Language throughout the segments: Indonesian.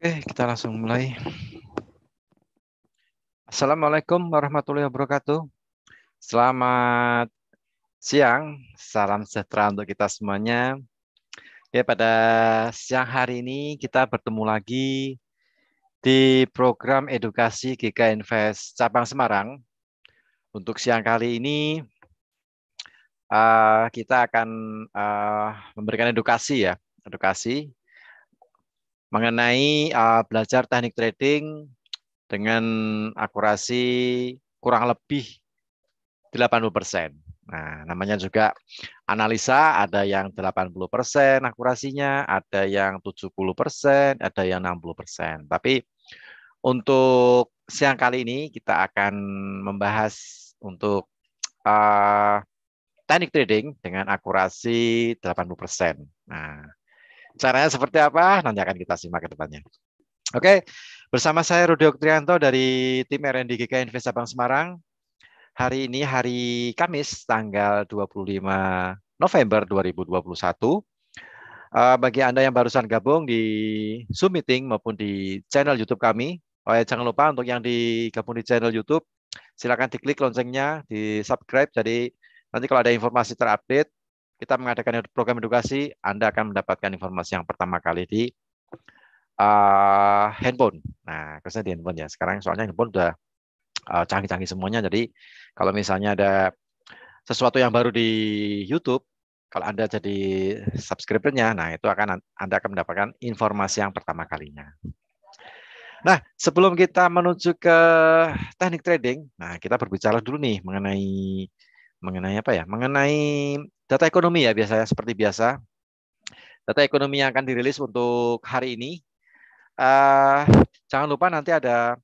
Oke, kita langsung mulai. Assalamualaikum warahmatullahi wabarakatuh. Selamat siang, salam sejahtera untuk kita semuanya. Ya, pada siang hari ini kita bertemu lagi di program edukasi GK Invest Cabang Semarang. Untuk siang kali ini kita akan memberikan edukasi mengenai belajar teknik trading dengan akurasi kurang lebih 80%. Nah, namanya juga analisa, ada yang 80% akurasinya, ada yang 70%, ada yang 60%. Tapi untuk siang kali ini kita akan membahas untuk teknik trading dengan akurasi 80%. Nah, caranya seperti apa? Nanti akan kita simak ke depannya. Oke, bersama saya Rudi Oktrianto dari tim R&D GK Invest Cabang Semarang. Hari ini hari Kamis tanggal 25 November 2021. Bagi Anda yang barusan gabung di Zoom meeting maupun di channel YouTube kami, jangan lupa untuk yang digabung di channel YouTube, silakan diklik loncengnya, di subscribe. Jadi nanti kalau ada informasi terupdate, kita mengadakan program edukasi, Anda akan mendapatkan informasi yang pertama kali di handphone. Nah, khususnya di handphone ya. Sekarang soalnya handphone udah canggih-canggih semuanya. Jadi kalau misalnya ada sesuatu yang baru di YouTube, kalau Anda jadi subscribernya, nah itu Anda akan mendapatkan informasi yang pertama kalinya. Nah, sebelum kita menuju ke teknik trading, nah kita berbicara dulu nih mengenai apa ya? Mengenai data ekonomi ya, biasanya seperti biasa. Data ekonomi yang akan dirilis untuk hari ini. Jangan lupa nanti ada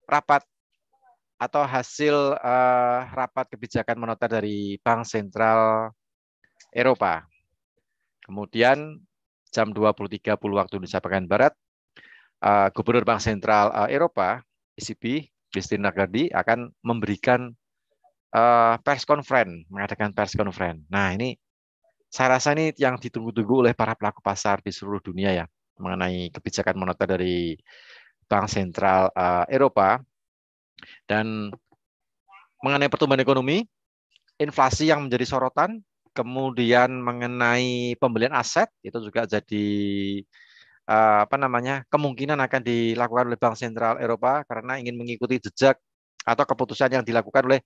rapat atau hasil rapat kebijakan moneter dari Bank Sentral Eropa. Kemudian jam 20.30 waktu Indonesia bagian Barat, Gubernur Bank Sentral Eropa, ECB, Christine Lagarde akan memberikan mengadakan pers conference. Nah, ini saya rasa ini yang ditunggu-tunggu oleh para pelaku pasar di seluruh dunia ya, mengenai kebijakan moneter dari Bank Sentral Eropa. Dan mengenai pertumbuhan ekonomi, inflasi yang menjadi sorotan, kemudian mengenai pembelian aset itu juga jadi kemungkinan akan dilakukan oleh Bank Sentral Eropa karena ingin mengikuti jejak atau keputusan yang dilakukan oleh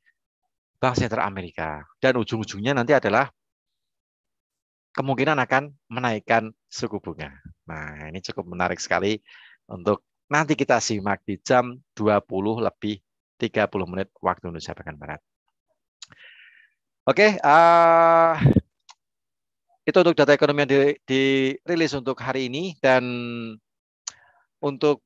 Bank Sentral Amerika. Dan ujung-ujungnya nanti adalah kemungkinan akan menaikkan suku bunga. Nah, ini cukup menarik sekali untuk nanti kita simak di jam 20:30 waktu Indonesia bagian Barat. Oke, itu untuk data ekonomi yang dirilis untuk hari ini. Dan untuk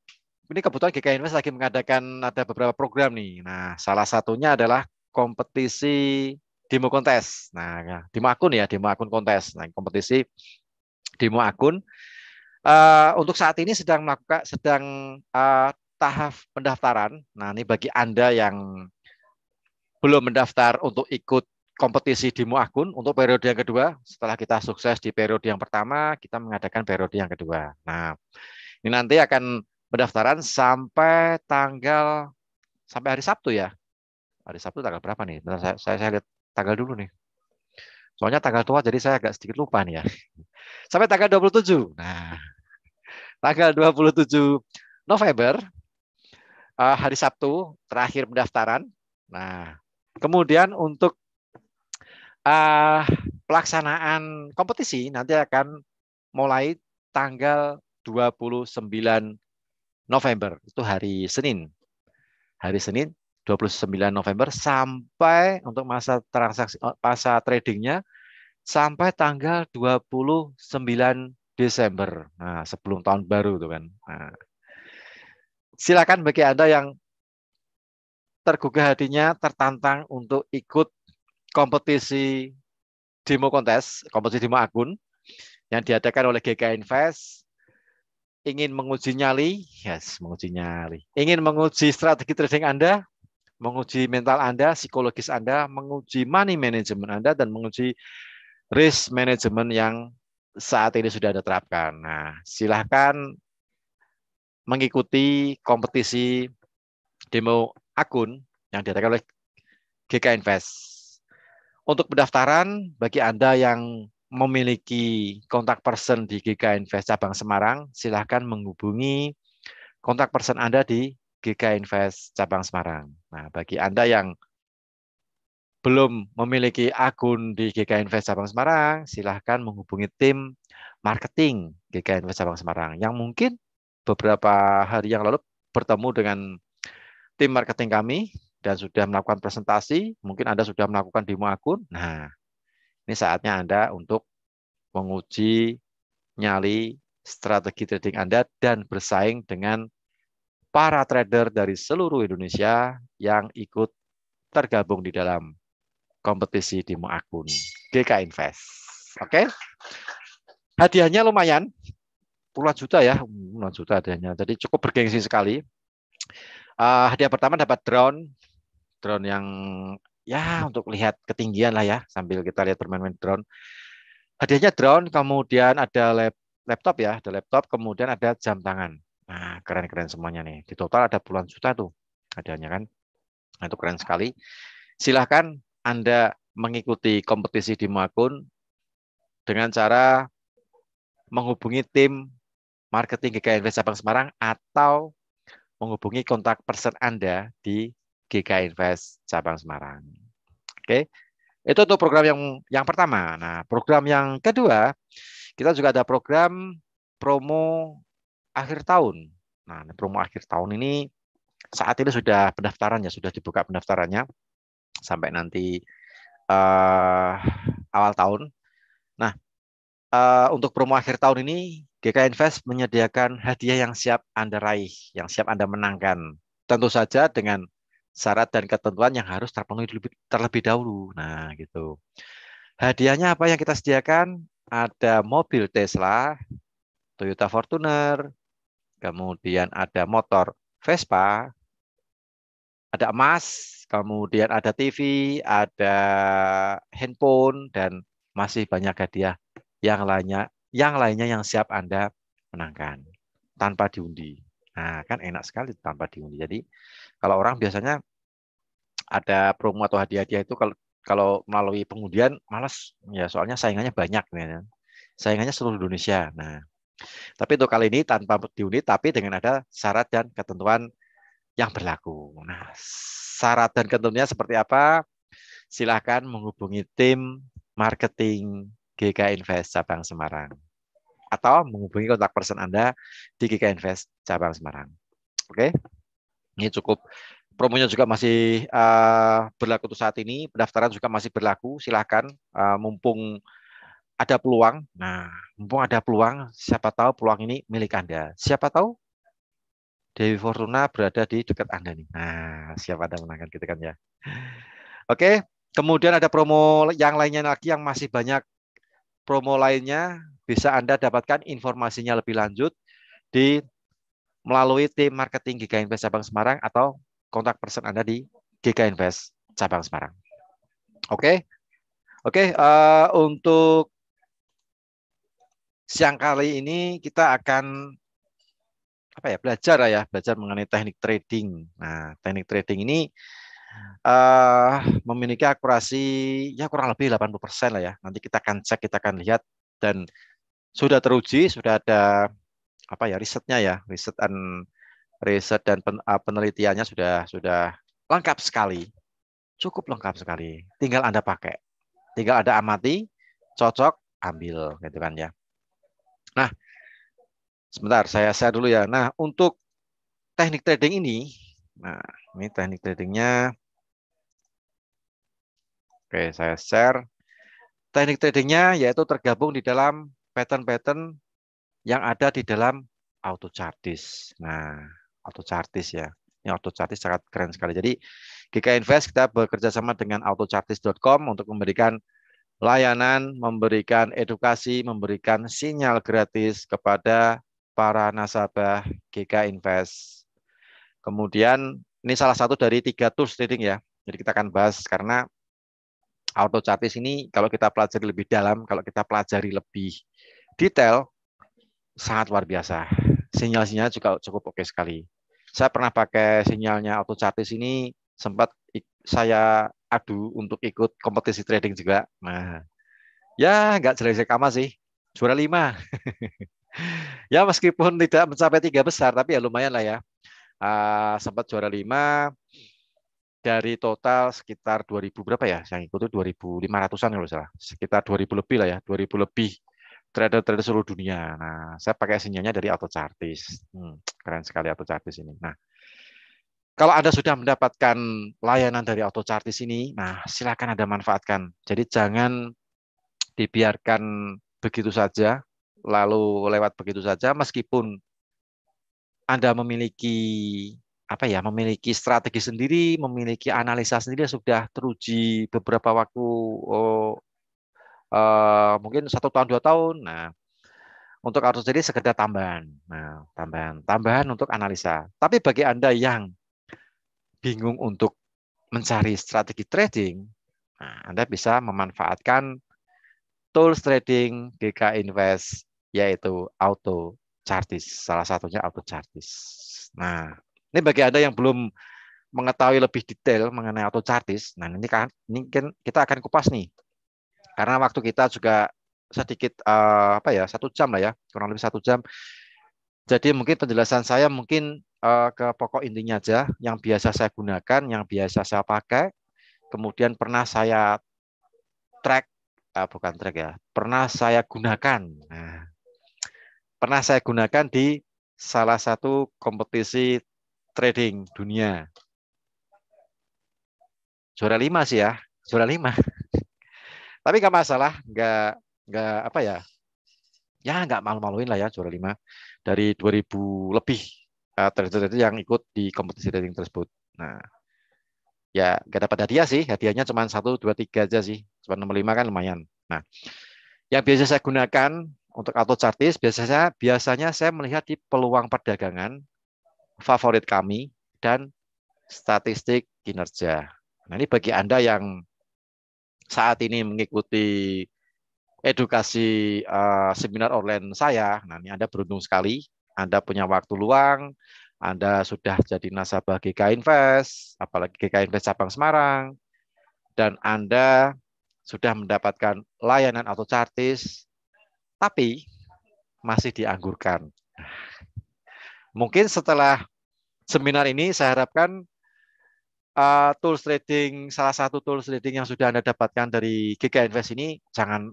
ini kebetulan GK Invest lagi mengadakan ada beberapa program nih. Nah, salah satunya adalah kompetisi demo kontes. Nah, demo akun kontes. Nah, kompetisi demo akun untuk saat ini sedang tahap pendaftaran. Nah, ini bagi Anda yang belum mendaftar untuk ikut kompetisi demo akun untuk periode yang kedua, setelah kita sukses di periode yang pertama, kita mengadakan periode yang kedua. Nah, ini nanti akan pendaftaran sampai hari Sabtu ya. Hari Sabtu tanggal berapa nih? Bentar, saya lihat tanggal dulu nih. Soalnya tanggal tua jadi saya agak sedikit lupa nih ya. Sampai tanggal 27. Nah, tanggal 27 November, hari Sabtu, terakhir pendaftaran. Nah, kemudian untuk pelaksanaan kompetisi nanti akan mulai tanggal 29 November. Itu hari Senin. Hari Senin 29 November sampai untuk masa tradingnya sampai tanggal 29 Desember. Nah, sebelum tahun baru tuh kan. Nah, silakan bagi Anda yang tergugah hatinya, tertantang untuk ikut kompetisi kompetisi demo akun yang diadakan oleh GK Invest, ingin menguji nyali, ingin menguji strategi trading Anda, menguji mental Anda, psikologis Anda, menguji money management Anda, dan menguji risk management yang saat ini sudah Anda terapkan. Nah, silahkan mengikuti kompetisi demo akun yang diadakan oleh GK Invest. Untuk pendaftaran, bagi Anda yang memiliki kontak person di GK Invest cabang Semarang, silahkan menghubungi kontak person Anda di GK Invest cabang Semarang. Nah, bagi Anda yang belum memiliki akun di GK Invest cabang Semarang, silahkan menghubungi tim marketing GK Invest cabang Semarang yang mungkin beberapa hari yang lalu bertemu dengan tim marketing kami dan sudah melakukan presentasi. Mungkin Anda sudah melakukan demo akun. Nah, ini saatnya Anda untuk menguji nyali strategi trading Anda dan bersaing dengan para trader dari seluruh Indonesia yang ikut tergabung di dalam kompetisi demo akun GK Invest. Oke. Hadiahnya lumayan, puluhan juta ya, puluhan juta hadiahnya. Jadi cukup bergengsi sekali. Hadiah pertama dapat drone yang ya untuk lihat ketinggian lah ya, sambil kita lihat bermain-main drone. Hadiahnya drone, kemudian ada laptop ya, ada laptop, kemudian ada jam tangan. Nah, keren-keren semuanya nih. Di total ada puluhan juta tuh hadiahnya kan. Nah, itu keren sekali. Silahkan Anda mengikuti kompetisi demo akun dengan cara menghubungi tim marketing GK Invest cabang Semarang atau menghubungi kontak person Anda di GK Invest cabang Semarang. Oke, itu untuk program yang pertama. Nah, program yang kedua, kita juga ada program promo akhir tahun. Nah, promo akhir tahun ini saat ini sudah pendaftarannya, sudah dibuka pendaftarannya sampai nanti awal tahun. Nah, untuk promo akhir tahun ini, GK Invest menyediakan hadiah yang siap Anda raih, yang siap Anda menangkan. Tentu saja dengan syarat dan ketentuan yang harus terpenuhi terlebih dahulu. Nah, gitu. Hadiahnya apa yang kita sediakan? Ada mobil Tesla, Toyota Fortuner, kemudian ada motor Vespa, ada emas, kemudian ada TV, ada handphone, dan masih banyak hadiah yang lainnya yang siap Anda menangkan tanpa diundi. Nah, kan enak sekali tanpa diundi. Jadi, kalau orang biasanya ada promo atau hadiah-hadiah itu kalau melalui pengundian malas ya, soalnya saingannya banyak ya. Saingannya seluruh Indonesia. Nah, tapi untuk kali ini tanpa diundi tapi dengan ada syarat dan ketentuan yang berlaku. Nah, syarat dan ketentuannya seperti apa? Silahkan menghubungi tim marketing GK Invest cabang Semarang atau menghubungi kontak person Anda di GK Invest cabang Semarang. Oke, ini cukup. Promonya juga masih berlaku untuk saat ini. Pendaftaran juga masih berlaku. Silahkan mumpung ada peluang. Nah, mumpung ada peluang, siapa tahu peluang ini milik Anda. Siapa tahu Dewi Fortuna berada di dekat Anda nih. Nah, siapa Anda menangkan gitu kan ya. Oke, kemudian ada promo yang lainnya lagi yang masih banyak. Promo lainnya bisa Anda dapatkan informasinya lebih lanjut di melalui tim marketing GK Invest cabang Semarang atau kontak person Anda di GK Invest cabang Semarang. Oke, untuk siang kali ini kita akan belajar mengenai teknik trading. Nah, teknik trading ini memiliki akurasi ya kurang lebih 80% lah ya. Nanti kita akan cek, kita akan lihat, dan sudah teruji, sudah ada risetnya ya, riset dan penelitiannya sudah lengkap sekali, cukup lengkap sekali. Tinggal Anda pakai, tinggal Anda amati, cocok, ambil, gitu kan ya. Nah, sebentar saya share dulu ya. Nah, untuk teknik trading ini, nah ini teknik tradingnya. Oke, saya share. Teknik tradingnya yaitu tergabung di dalam pattern-pattern yang ada di dalam AutoChartis. Nah, AutoChartis ya. Ini AutoChartis sangat keren sekali. Jadi GK Invest kita bekerja sama dengan autochartis.com untuk memberikan layanan, memberikan edukasi, memberikan sinyal gratis kepada para nasabah GK Invest. Kemudian ini salah satu dari 3 tools trading ya. Jadi kita akan bahas karena AutoChartis ini kalau kita pelajari lebih dalam, kalau kita pelajari lebih detail, sangat luar biasa. sinyal-sinyalnya juga cukup oke sekali. Saya pernah pakai sinyalnya AutoChartis ini, sempat saya adu untuk ikut kompetisi trading juga. Nah, ya nggak jelek-jelek amat sih, juara 5. Ya meskipun tidak mencapai 3 besar, tapi ya lumayan lah ya. Sempat juara 5 dari total sekitar 2000 berapa ya? Yang ikut itu 2500-an kalau salah. Sekitar 2000 lebih lah ya, 2000 lebih trader-trader seluruh dunia. Nah, saya pakai sinyalnya dari AutoChartis. Keren sekali AutoChartis ini. Nah, kalau Anda sudah mendapatkan layanan dari AutoChartis ini, nah silakan Anda manfaatkan. Jadi jangan dibiarkan begitu saja, lalu lewat begitu saja, meskipun Anda memiliki apa ya, memiliki strategi sendiri, memiliki analisa sendiri yang sudah teruji beberapa waktu, mungkin 1 tahun 2 tahun. Nah, untuk auto jadi sekedar tambahan. Nah, tambahan untuk analisa. Tapi bagi Anda yang bingung untuk mencari strategi trading, nah, Anda bisa memanfaatkan tools trading GK Invest, yaitu Auto Chartis. Salah satunya Auto Chartis. Nah, ini bagi Anda yang belum mengetahui lebih detail mengenai Auto Chartis, nah ini kan kita akan kupas nih. Karena waktu kita juga sedikit 1 jam lah ya, kurang lebih 1 jam. Jadi mungkin penjelasan saya mungkin ke pokok intinya aja, yang biasa saya gunakan, yang biasa saya pakai, kemudian pernah saya bukan track ya, pernah saya gunakan. Nah, pernah saya gunakan di salah satu kompetisi trading dunia. Juara 5 sih ya, juara 5. Tapi nggak masalah, nggak apa ya, nggak malu-maluin lah ya, juara 5 dari 2000 lebih trader-trader yang ikut di kompetisi trading tersebut. Nah, ya nggak dapat hadiah sih, hadiahnya cuma 1, 2, 3 aja sih, cuma nomor 5 kan lumayan. Nah, yang biasa saya gunakan untuk auto chartis, biasanya saya melihat di peluang perdagangan, favorit kami, dan statistik kinerja. Nah, ini bagi Anda yang saat ini mengikuti edukasi seminar online saya, nah ini Anda beruntung sekali, Anda punya waktu luang, Anda sudah jadi nasabah GK Invest, apalagi GK Invest cabang Semarang, dan Anda sudah mendapatkan layanan auto chartis, tapi masih dianggurkan. Mungkin setelah seminar ini saya harapkan tools trading, salah satu tools trading yang sudah Anda dapatkan dari GK Invest ini jangan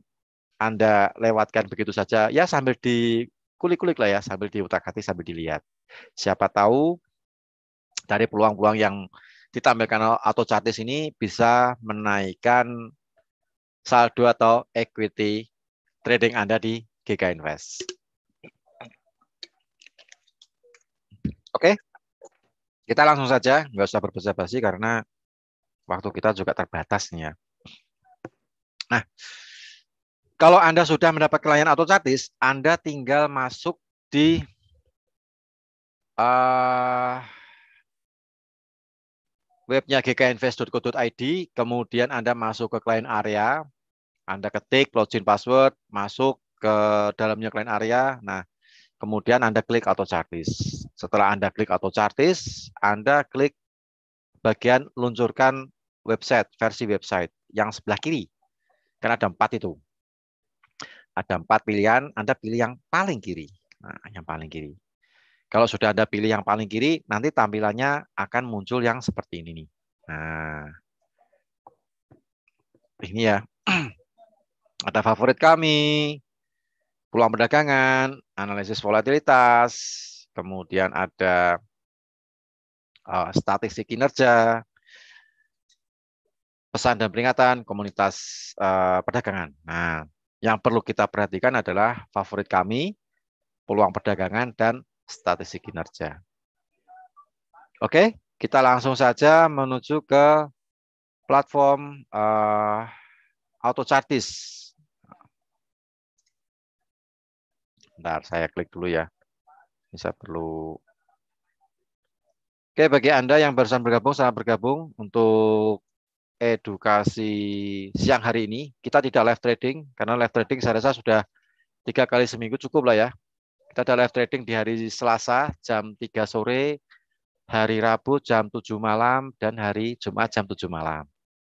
Anda lewatkan begitu saja. Ya sambil dikulik-kulik lah ya, sambil diutak-atik, sambil dilihat. Siapa tahu dari peluang-peluang yang ditampilkan auto chartis ini bisa menaikkan saldo atau equity trading Anda di GK Invest. Oke, kita langsung saja, nggak usah berbasa-basi karena waktu kita juga terbatas nih ya. Nah, kalau Anda sudah mendapat klien auto chartis, Anda tinggal masuk di webnya gkinvest.co.id, kemudian Anda masuk ke client area, Anda ketik login password, masuk ke dalamnya client area, nah kemudian Anda klik auto chartis. Setelah Anda klik auto chartis, Anda klik bagian luncurkan website, versi website yang sebelah kiri. Karena ada 4 itu. Ada 4 pilihan, Anda pilih yang paling kiri. Nah, yang paling kiri. Kalau sudah Anda pilih yang paling kiri, nanti tampilannya akan muncul yang seperti ini nih. Nah, ini ya. Ada favorit kami, peluang perdagangan, analisis volatilitas, kemudian ada statistik kinerja, pesan dan peringatan, komunitas perdagangan. Nah, yang perlu kita perhatikan adalah favorit kami, peluang perdagangan, dan statistik kinerja. Oke, kita langsung saja menuju ke platform auto chartis. Bentar, saya klik dulu ya. Bisa perlu. Oke, bagi Anda yang barusan bergabung, selamat bergabung untuk edukasi siang hari ini. Kita tidak live trading, karena live trading saya rasa sudah 3 kali seminggu cukup lah ya. Kita ada live trading di hari Selasa jam 3 sore, hari Rabu jam 7 malam, dan hari Jumat jam 7 malam.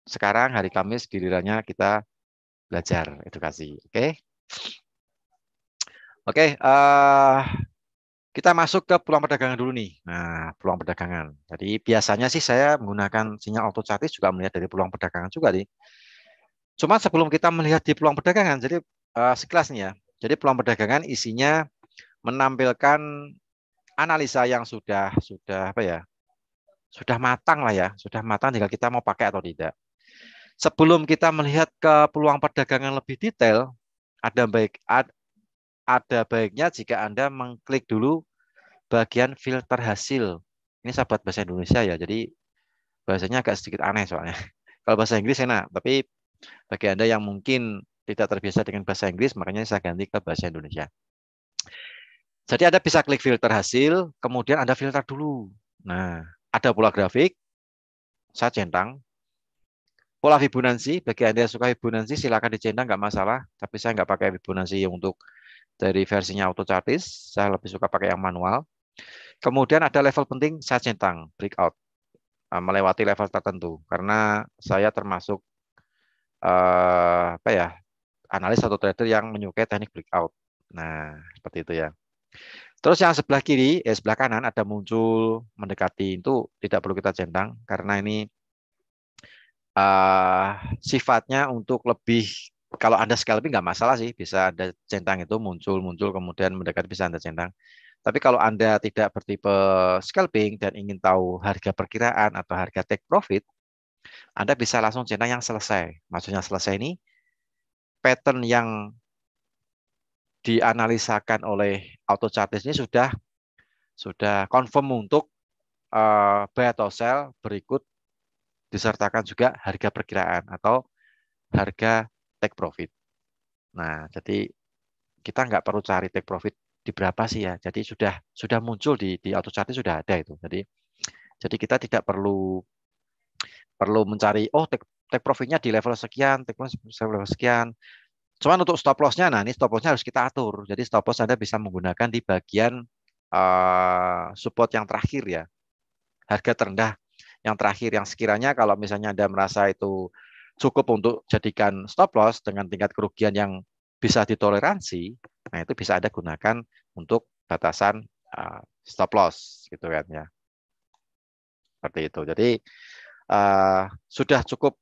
Sekarang hari Kamis gilirannya kita belajar edukasi. Oke. Oke, kita masuk ke peluang perdagangan dulu nih. Nah, peluang perdagangan. Jadi biasanya sih saya menggunakan sinyal auto chartis juga melihat dari peluang perdagangan juga nih. Cuma sebelum kita melihat di peluang perdagangan, jadi sekilas nih ya. Jadi peluang perdagangan isinya menampilkan analisa yang sudah apa ya? Sudah matang lah ya, sudah matang tinggal kita mau pakai atau tidak. Sebelum kita melihat ke peluang perdagangan lebih detail, ada baiknya jika Anda mengklik dulu bagian filter hasil. Ini sahabat bahasa Indonesia ya, jadi bahasanya agak sedikit aneh soalnya. Kalau bahasa Inggris enak, tapi bagi Anda yang mungkin tidak terbiasa dengan bahasa Inggris, makanya saya ganti ke bahasa Indonesia. Jadi Anda bisa klik filter hasil, kemudian Anda filter dulu. Nah, ada pola grafik, saya centang. Pola Fibonacci, bagi Anda yang suka Fibonacci, silakan dicentang, nggak masalah. Tapi saya nggak pakai Fibonacci untuk dari versinya auto chartis, saya lebih suka pakai yang manual. Kemudian ada level penting, saya centang, breakout. Melewati level tertentu. Karena saya termasuk apa ya, analis atau trader yang menyukai teknik breakout. Nah, seperti itu ya. Terus yang sebelah kiri, sebelah kanan ada muncul mendekati, itu tidak perlu kita centang karena ini sifatnya untuk lebih, kalau Anda scalping nggak masalah sih, bisa Anda centang itu muncul kemudian mendekati bisa Anda centang. Tapi kalau Anda tidak bertipe scalping dan ingin tahu harga perkiraan atau harga take profit, Anda bisa langsung centang yang selesai. Maksudnya selesai ini pattern yang dianalisakan oleh auto chartis ini sudah confirm untuk buy atau sell, berikut disertakan juga harga perkiraan atau harga take profit. Nah, jadi kita nggak perlu cari take profit di berapa sih ya. Jadi sudah muncul di auto chartis sudah ada itu. Jadi kita tidak perlu mencari take profitnya di level sekian, take profit level sekian. Cuman untuk stop loss-nya, nah ini stop loss-nya harus kita atur. Jadi stop loss Anda bisa menggunakan di bagian support yang terakhir ya. Harga terendah yang terakhir, yang sekiranya kalau misalnya Anda merasa itu cukup untuk jadikan stop loss dengan tingkat kerugian yang bisa ditoleransi, nah itu bisa Anda gunakan untuk batasan stop loss gitu kan ya. Seperti itu. Jadi sudah cukup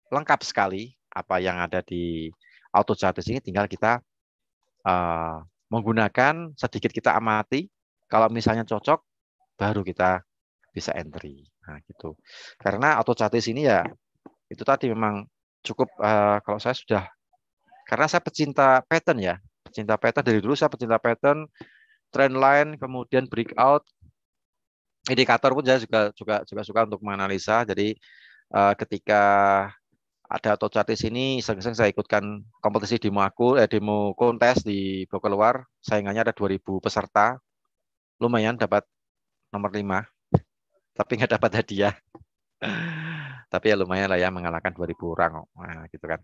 lengkap sekali apa yang ada di auto chartis ini, tinggal kita menggunakan, sedikit kita amati, kalau misalnya cocok baru kita bisa entry. Nah, gitu. Karena auto chartis ini ya itu tadi memang cukup kalau saya sudah, karena saya pecinta pattern ya. Pecinta pattern dari dulu, saya pecinta pattern, trend line, kemudian breakout, indikator pun saya juga suka untuk menganalisa. Jadi ketika ada auto chartis ini, iseng-iseng saya ikutkan kompetisi demo kontes di Bogor Luar. Saingannya ada 2000 peserta. Lumayan dapat nomor 5, tapi nggak dapat hadiah. Tapi ya lumayan lah ya, mengalahkan 2000 orang. Nah, gitu kan.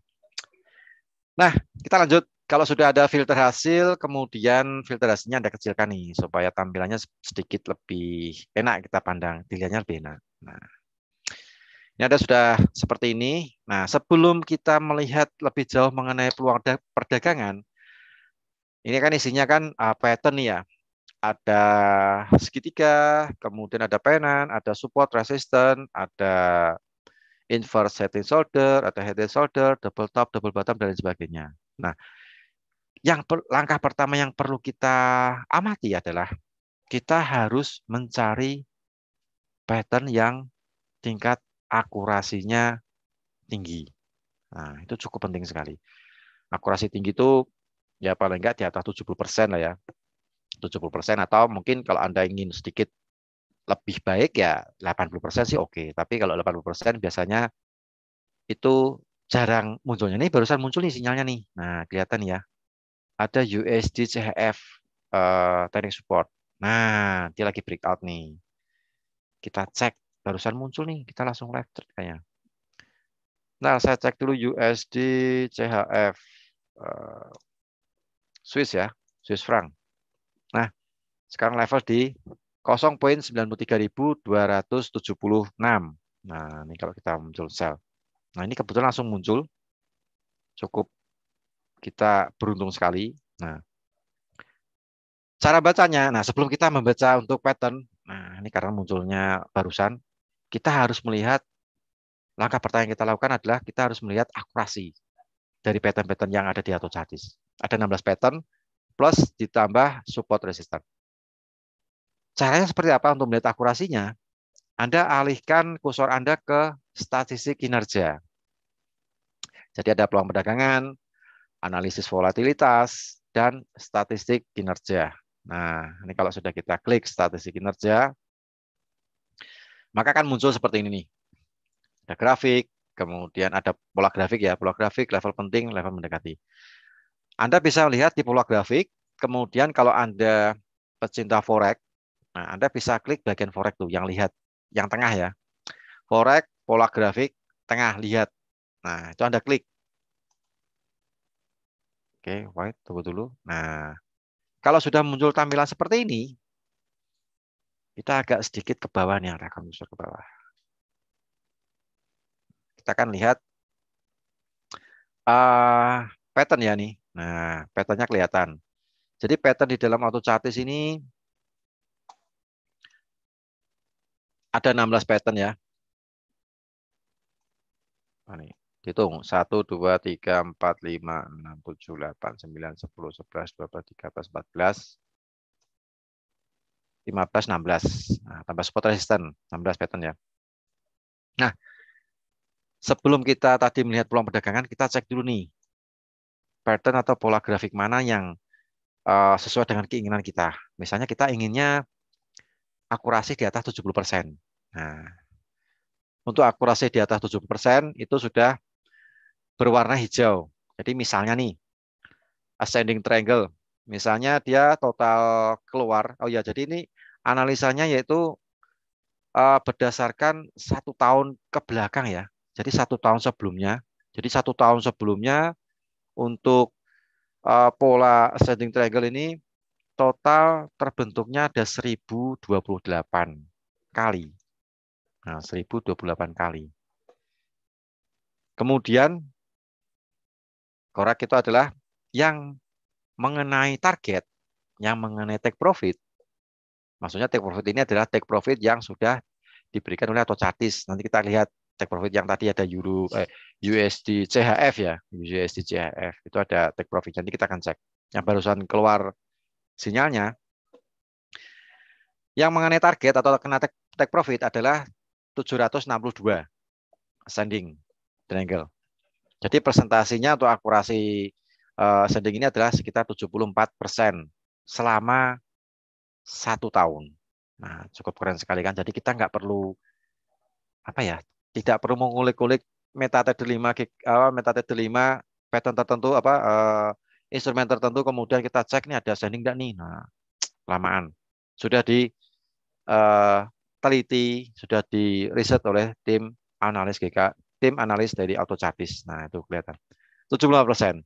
Nah, kita lanjut. Kalau sudah ada filter hasil, kemudian filter hasilnya Anda kecilkan nih, supaya tampilannya sedikit lebih enak kita pandang, dilihatnya lebih enak. Nah, ini ada sudah seperti ini. Nah, sebelum kita melihat lebih jauh mengenai peluang perdagangan, ini kan isinya kan pattern nih ya. Ada segitiga, kemudian ada pennant, ada support, resistance, ada inverse head and shoulder, ada head and shoulder, double top, double bottom, dan lain sebagainya. Nah, langkah pertama yang perlu kita amati adalah kita harus mencari pattern yang tingkat akurasinya tinggi. Nah, itu cukup penting sekali. Akurasi tinggi itu ya paling enggak di atas 70% lah ya. 70%, atau mungkin kalau Anda ingin sedikit lebih baik ya 80% sih oke. Tapi kalau 80% biasanya itu jarang munculnya. Nih barusan muncul nih sinyalnya nih. Nah, kelihatan ya. Ada USD CHF teknik support. Nah, dia lagi breakout nih. Kita cek, barusan muncul nih. Kita langsung live trade kayaknya. Nah, saya cek dulu USD CHF Swiss ya, Swiss franc. Sekarang level di 0,93276. Nah, ini kalau kita muncul sell. Nah, ini kebetulan langsung muncul. Cukup kita beruntung sekali. Nah, cara bacanya. Nah, sebelum kita membaca untuk pattern, nah ini karena munculnya barusan, kita harus melihat langkah pertama yang kita lakukan adalah kita harus melihat akurasi dari pattern-pattern yang ada di AutoChartis. Ada 16 pattern plus ditambah support resistance. Caranya seperti apa untuk melihat akurasinya? Anda alihkan kursor Anda ke statistik kinerja. Jadi ada peluang perdagangan, analisis volatilitas, dan statistik kinerja. Nah, ini kalau sudah kita klik statistik kinerja, maka akan muncul seperti ini nih. Ada grafik, kemudian ada pola grafik ya, pola grafik, level penting, level mendekati. Anda bisa lihat di pola grafik, kemudian kalau Anda pecinta forex, nah Anda bisa klik bagian forex tuh, yang lihat, yang tengah ya. Forex, pola grafik, tengah, lihat. Nah, itu Anda klik. Oke, wait, tunggu dulu. Nah, kalau sudah muncul tampilan seperti ini, kita agak sedikit ke bawah nih, arahkan kursor ke bawah. Kita akan lihat pattern ya nih. Nah, patternnya kelihatan. Jadi pattern di dalam AutoChartis ini ada 16 pattern ya. Nah, nih, hitung 1, 2, 3, 4, 5, 6, 7, 8, 9, 10, 11, 12, 13, 14, 15, 16. Nah, tambah support resistance, 16 pattern ya. Nah, sebelum kita tadi melihat peluang perdagangan, kita cek dulu nih pattern atau pola grafik mana yang sesuai dengan keinginan kita. Misalnya kita inginnya akurasi di atas 70%. Nah, untuk akurasi di atas 70% itu sudah berwarna hijau. Jadi misalnya nih, ascending triangle. Misalnya dia total keluar. Oh ya, jadi ini analisanya yaitu berdasarkan 1 tahun ke belakang ya. Jadi 1 tahun sebelumnya. Jadi 1 tahun sebelumnya untuk pola ascending triangle ini total terbentuknya ada 1028 kali. Nah, 1028 kali. Kemudian korek itu adalah yang mengenai target, yang mengenai take profit. Maksudnya take profit ini adalah take profit yang sudah diberikan oleh AutoChartis. Nanti kita lihat take profit yang tadi ada USD CHF ya, USD CHF itu ada take profit. Nanti kita akan cek. Yang barusan keluar sinyalnya, yang mengenai target atau kena take profit adalah 762 ascending triangle. Jadi presentasinya untuk akurasi ascending ini adalah sekitar 74% selama 1 tahun. Nah, cukup keren sekali kan. Jadi kita nggak perlu apa ya, tidak perlu mengulik-ulik MetaTrader 5 MetaTrader 5 pattern tertentu instrumen tertentu kemudian kita cek nih ada ascending enggak nih. Nah, lamaan. Sudah teliti, sudah di riset oleh tim analis GK, tim analis dari AutoChartis. Nah, itu kelihatan. 75%.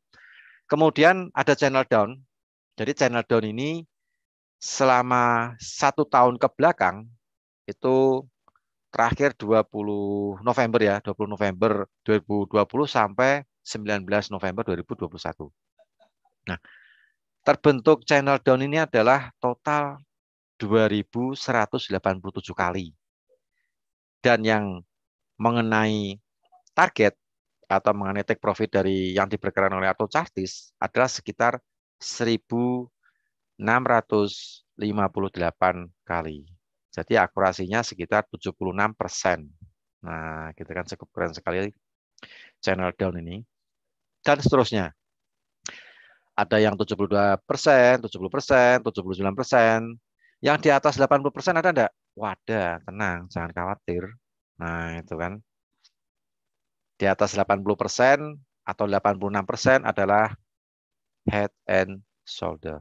Kemudian ada channel down. Jadi channel down ini selama 1 tahun ke belakang itu terakhir 20 November ya, 20 November 2020 sampai 19 November 2021. Nah, terbentuk channel down ini adalah total 2187 kali. Dan yang mengenai target atau mengenai take profit dari yang diperkirakan oleh AutoChartis adalah sekitar 1658 kali. Jadi akurasinya sekitar 76%. Nah, kita kan cukup keren sekali channel down ini. Dan seterusnya. Ada yang 72%, 70%, 79%. Yang di atas 80% ada enggak? Wadah, tenang, jangan khawatir. Nah, itu kan. Di atas 80% atau 86% adalah head and shoulder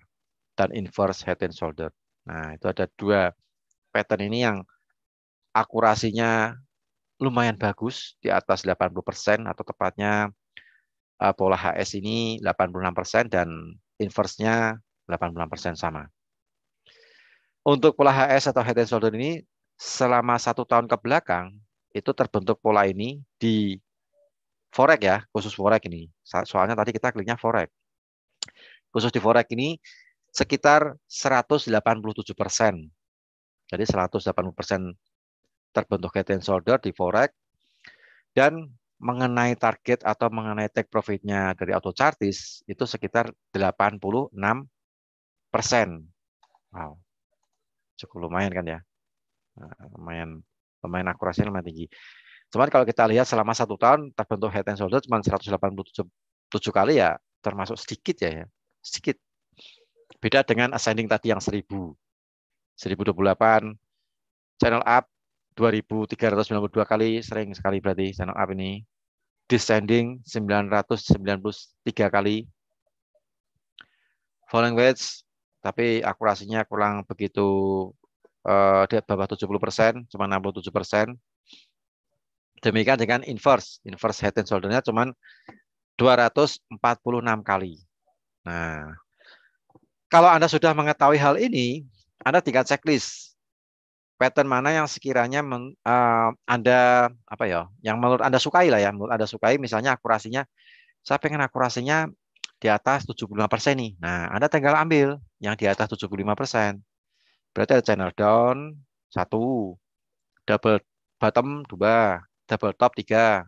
dan inverse head and shoulder. Nah, itu ada 2 pattern ini yang akurasinya lumayan bagus di atas 80% atau tepatnya pola HS ini 86% dan inverse-nya 86% sama. Untuk pola HS atau head and shoulder ini selama 1 tahun ke belakang itu terbentuk pola ini di forex ya, khusus forex ini. Soalnya tadi kita kliknya forex. Khusus di forex ini sekitar 187%. Jadi 180% terbentuk head and shoulder di forex, dan mengenai target atau mengenai take profitnya dari auto chartis itu sekitar 86%. Wow, cukup lumayan kan ya. Nah, lumayan akurasinya lumayan tinggi. Cuman kalau kita lihat selama 1 tahun terbentuk head and shoulder cuma 187 kali ya, termasuk sedikit ya, sedikit. Beda dengan ascending tadi yang 1028, channel up 2392 kali, sering sekali berarti channel up ini. Descending 993 kali. Falling wedge, tapi akurasinya kurang begitu, di bawah 70%, cuma 67%. Demikian dengan inverse head and shoulder-nya cuma 246 kali. Nah, kalau Anda sudah mengetahui hal ini, Anda tinggal checklist pattern mana yang sekiranya Anda yang menurut Anda sukai lah ya, menurut Anda sukai, misalnya akurasinya, saya pengen akurasinya di atas 75% nih. Nah, Anda tinggal ambil yang di atas 75%. Berarti ada channel down 1, double bottom 2, double top 3,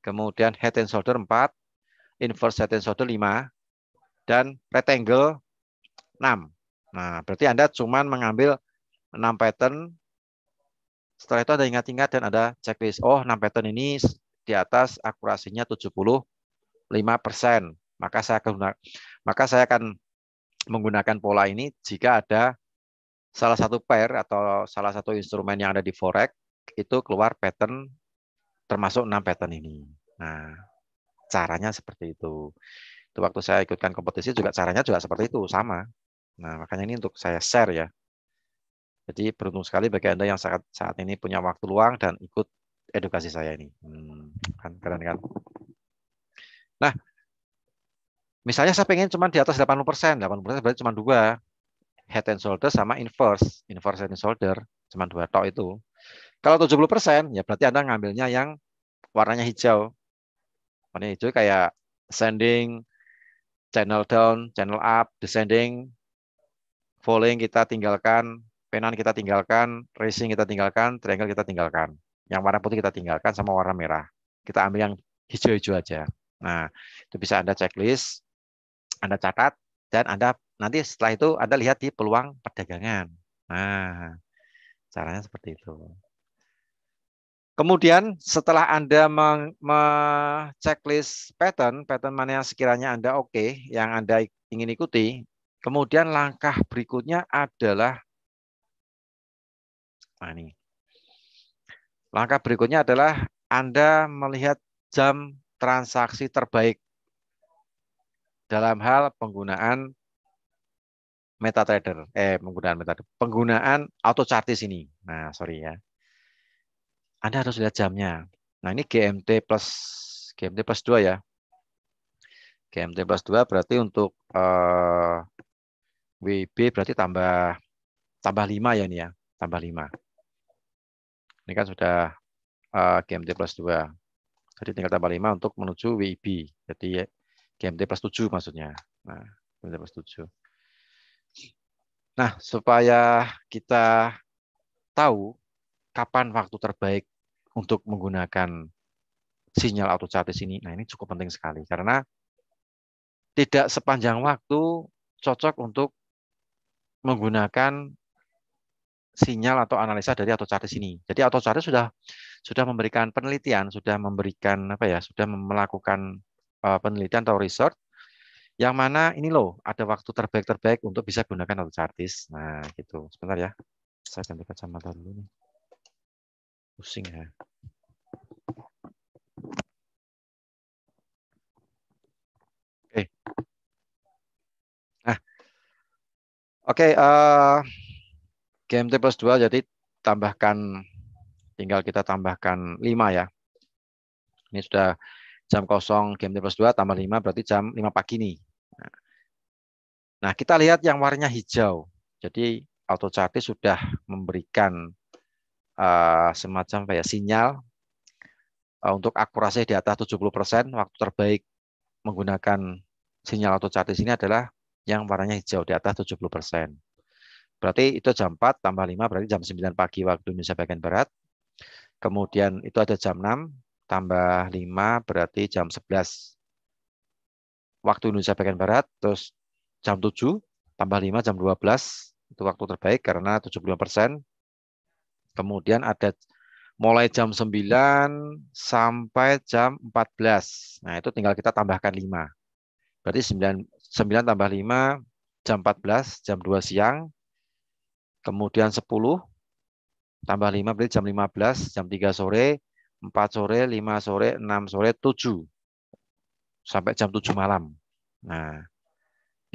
kemudian head and shoulder 4, inverse head and shoulder 5, dan rectangle 6. Nah, berarti Anda cuma mengambil 6 pattern. Setelah itu Anda ingat-ingat dan ada checklist. Oh, 6 pattern ini di atas akurasinya 75%. Maka saya akan menggunakan pola ini jika ada salah satu pair atau salah satu instrumen yang ada di forex itu keluar pattern termasuk 6 pattern ini. Nah, caranya seperti itu. Itu waktu saya ikutkan kompetisi juga caranya juga seperti itu, sama. Nah, makanya ini untuk saya share ya. Jadi beruntung sekali bagi Anda yang saat ini punya waktu luang dan ikut edukasi saya ini. Kan keren kan? Nah, misalnya saya pengen cuma di atas 80%. 80% berarti cuma 2. Head and shoulder sama inverse head and shoulder. Cuma 2 tok itu. Kalau 70% ya berarti Anda ngambilnya yang warnanya hijau. Warnanya hijau kayak ascending, channel down, channel up, descending, falling kita tinggalkan, penan kita tinggalkan, racing kita tinggalkan, triangle kita tinggalkan. Yang warna putih kita tinggalkan sama warna merah. Kita ambil yang hijau-hijau aja. Nah, itu bisa Anda checklist, Anda catat, dan Anda nanti setelah itu Anda lihat di peluang perdagangan. Nah, caranya seperti itu. Kemudian setelah Anda checklist pattern mana yang sekiranya Anda oke, yang Anda ingin ikuti, kemudian langkah berikutnya adalah, nah ini. Langkah berikutnya adalah Anda melihat jam transaksi terbaik dalam hal penggunaan MetaTrader, penggunaan auto chartis ini. Nah, sorry ya. Anda harus lihat jamnya. Nah, ini GMT plus 2 ya. GMT plus 2 berarti untuk WIB berarti tambah 5 ya ini ya, tambah 5. Ini kan sudah GMT plus 2. Jadi tinggal tambah 5 untuk menuju WIB. Jadi GMT plus 7 maksudnya. Nah, GMT plus 7. Nah, supaya kita tahu kapan waktu terbaik untuk menggunakan sinyal auto chartis ini, nah ini cukup penting sekali karena tidak sepanjang waktu cocok untuk menggunakan sinyal atau analisa dari auto chartis ini. Jadi auto chartis sudah memberikan penelitian, sudah melakukan penelitian atau research yang mana ini loh ada waktu terbaik untuk bisa gunakan auto chartis. Nah, gitu. Sebentar ya. Saya ganti kacamata dulu nih. Pusing ya. Oke. Nah, oke, GMT plus 2 jadi tinggal kita tambahkan 5 ya. Ini sudah jam kosong GMT plus 2 tambah 5 berarti jam 5 pagi nih. Nah, kita lihat yang warnanya hijau. Jadi AutoChartis sudah memberikan semacam kayak sinyal untuk akurasi di atas 70%. Waktu terbaik menggunakan sinyal AutoChartis ini adalah yang warnanya hijau di atas 70%. Berarti itu jam 4 tambah 5 berarti jam 9 pagi waktu Indonesia bagian Barat. Kemudian itu ada jam 6 tambah 5 berarti jam 11 waktu Indonesia bagian Barat. Terus jam 7 tambah 5 jam 12 itu waktu terbaik karena 75%. Kemudian ada mulai jam 9 sampai jam 14. Nah, itu tinggal kita tambahkan 5. Berarti 9 tambah 5 jam 14, jam 2 siang. Kemudian 10 tambah 5 berarti jam 15, jam 3 sore, 4 sore, 5 sore, 6 sore, 7 sampai jam 7 malam. Nah,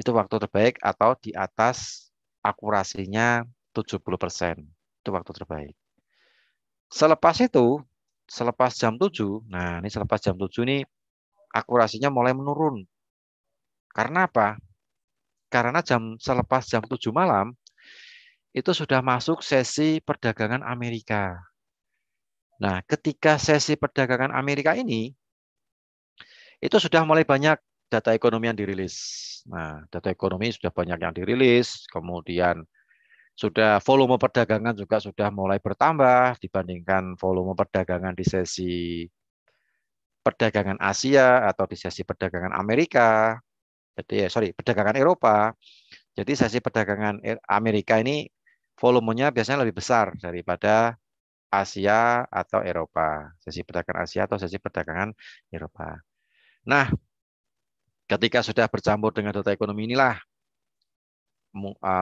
itu waktu terbaik atau di atas akurasinya 70%. Itu waktu terbaik. Selepas itu, selepas jam 7, nah ini selepas jam 7 ini akurasinya mulai menurun. Karena apa? Karena selepas jam 7 malam, itu sudah masuk sesi perdagangan Amerika. Nah, ketika sesi perdagangan Amerika ini, itu sudah mulai banyak data ekonomi yang dirilis. Nah, data ekonomi sudah banyak yang dirilis, kemudian sudah volume perdagangan juga sudah mulai bertambah dibandingkan volume perdagangan di sesi perdagangan Asia atau di sesi perdagangan Amerika. Jadi, perdagangan Eropa. Jadi sesi perdagangan Amerika ini volumenya biasanya lebih besar daripada Asia atau Eropa. Sesi perdagangan Asia atau sesi perdagangan Eropa. Nah, ketika sudah bercampur dengan data ekonomi inilah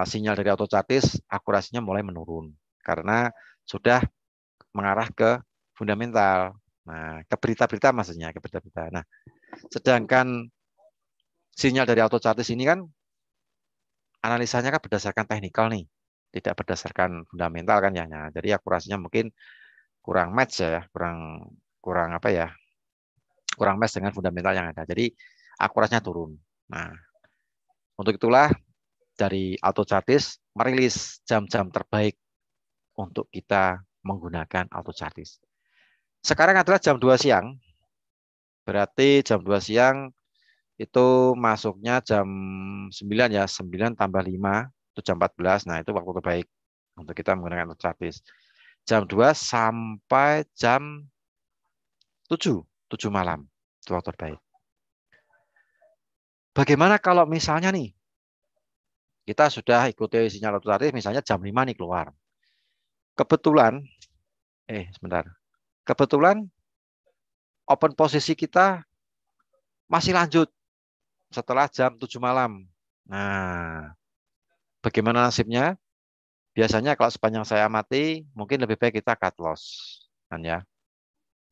sinyal dari AutoChartis akurasinya mulai menurun karena sudah mengarah ke fundamental. Nah, ke berita-berita maksudnya, ke berita-berita. Nah, sedangkan sinyal dari AutoChartis ini kan analisanya kan berdasarkan teknikal nih, tidak berdasarkan fundamental kan ya. Nah, jadi akurasinya mungkin kurang match ya, kurang kurang apa ya, kurang match dengan fundamental yang ada. Jadi akurasinya turun. Nah, untuk itulah dari AutoChartis merilis jam-jam terbaik untuk kita menggunakan AutoChartis. Sekarang adalah jam 2 siang. Berarti jam 2 siang itu masuknya jam 9 ya, 9 tambah 5 itu jam 14. Nah, itu waktu terbaik untuk kita menggunakan AutoChartis. Jam 2 sampai jam 7 malam. Itu waktu terbaik. Bagaimana kalau misalnya nih kita sudah ikuti sinyal AutoChartis misalnya jam 5 nih keluar. Kebetulan sebentar. Kebetulan open posisi kita masih lanjut setelah jam 7 malam. Nah, bagaimana nasibnya? Biasanya kalau sepanjang saya amati, mungkin lebih baik kita cut loss. Kan ya.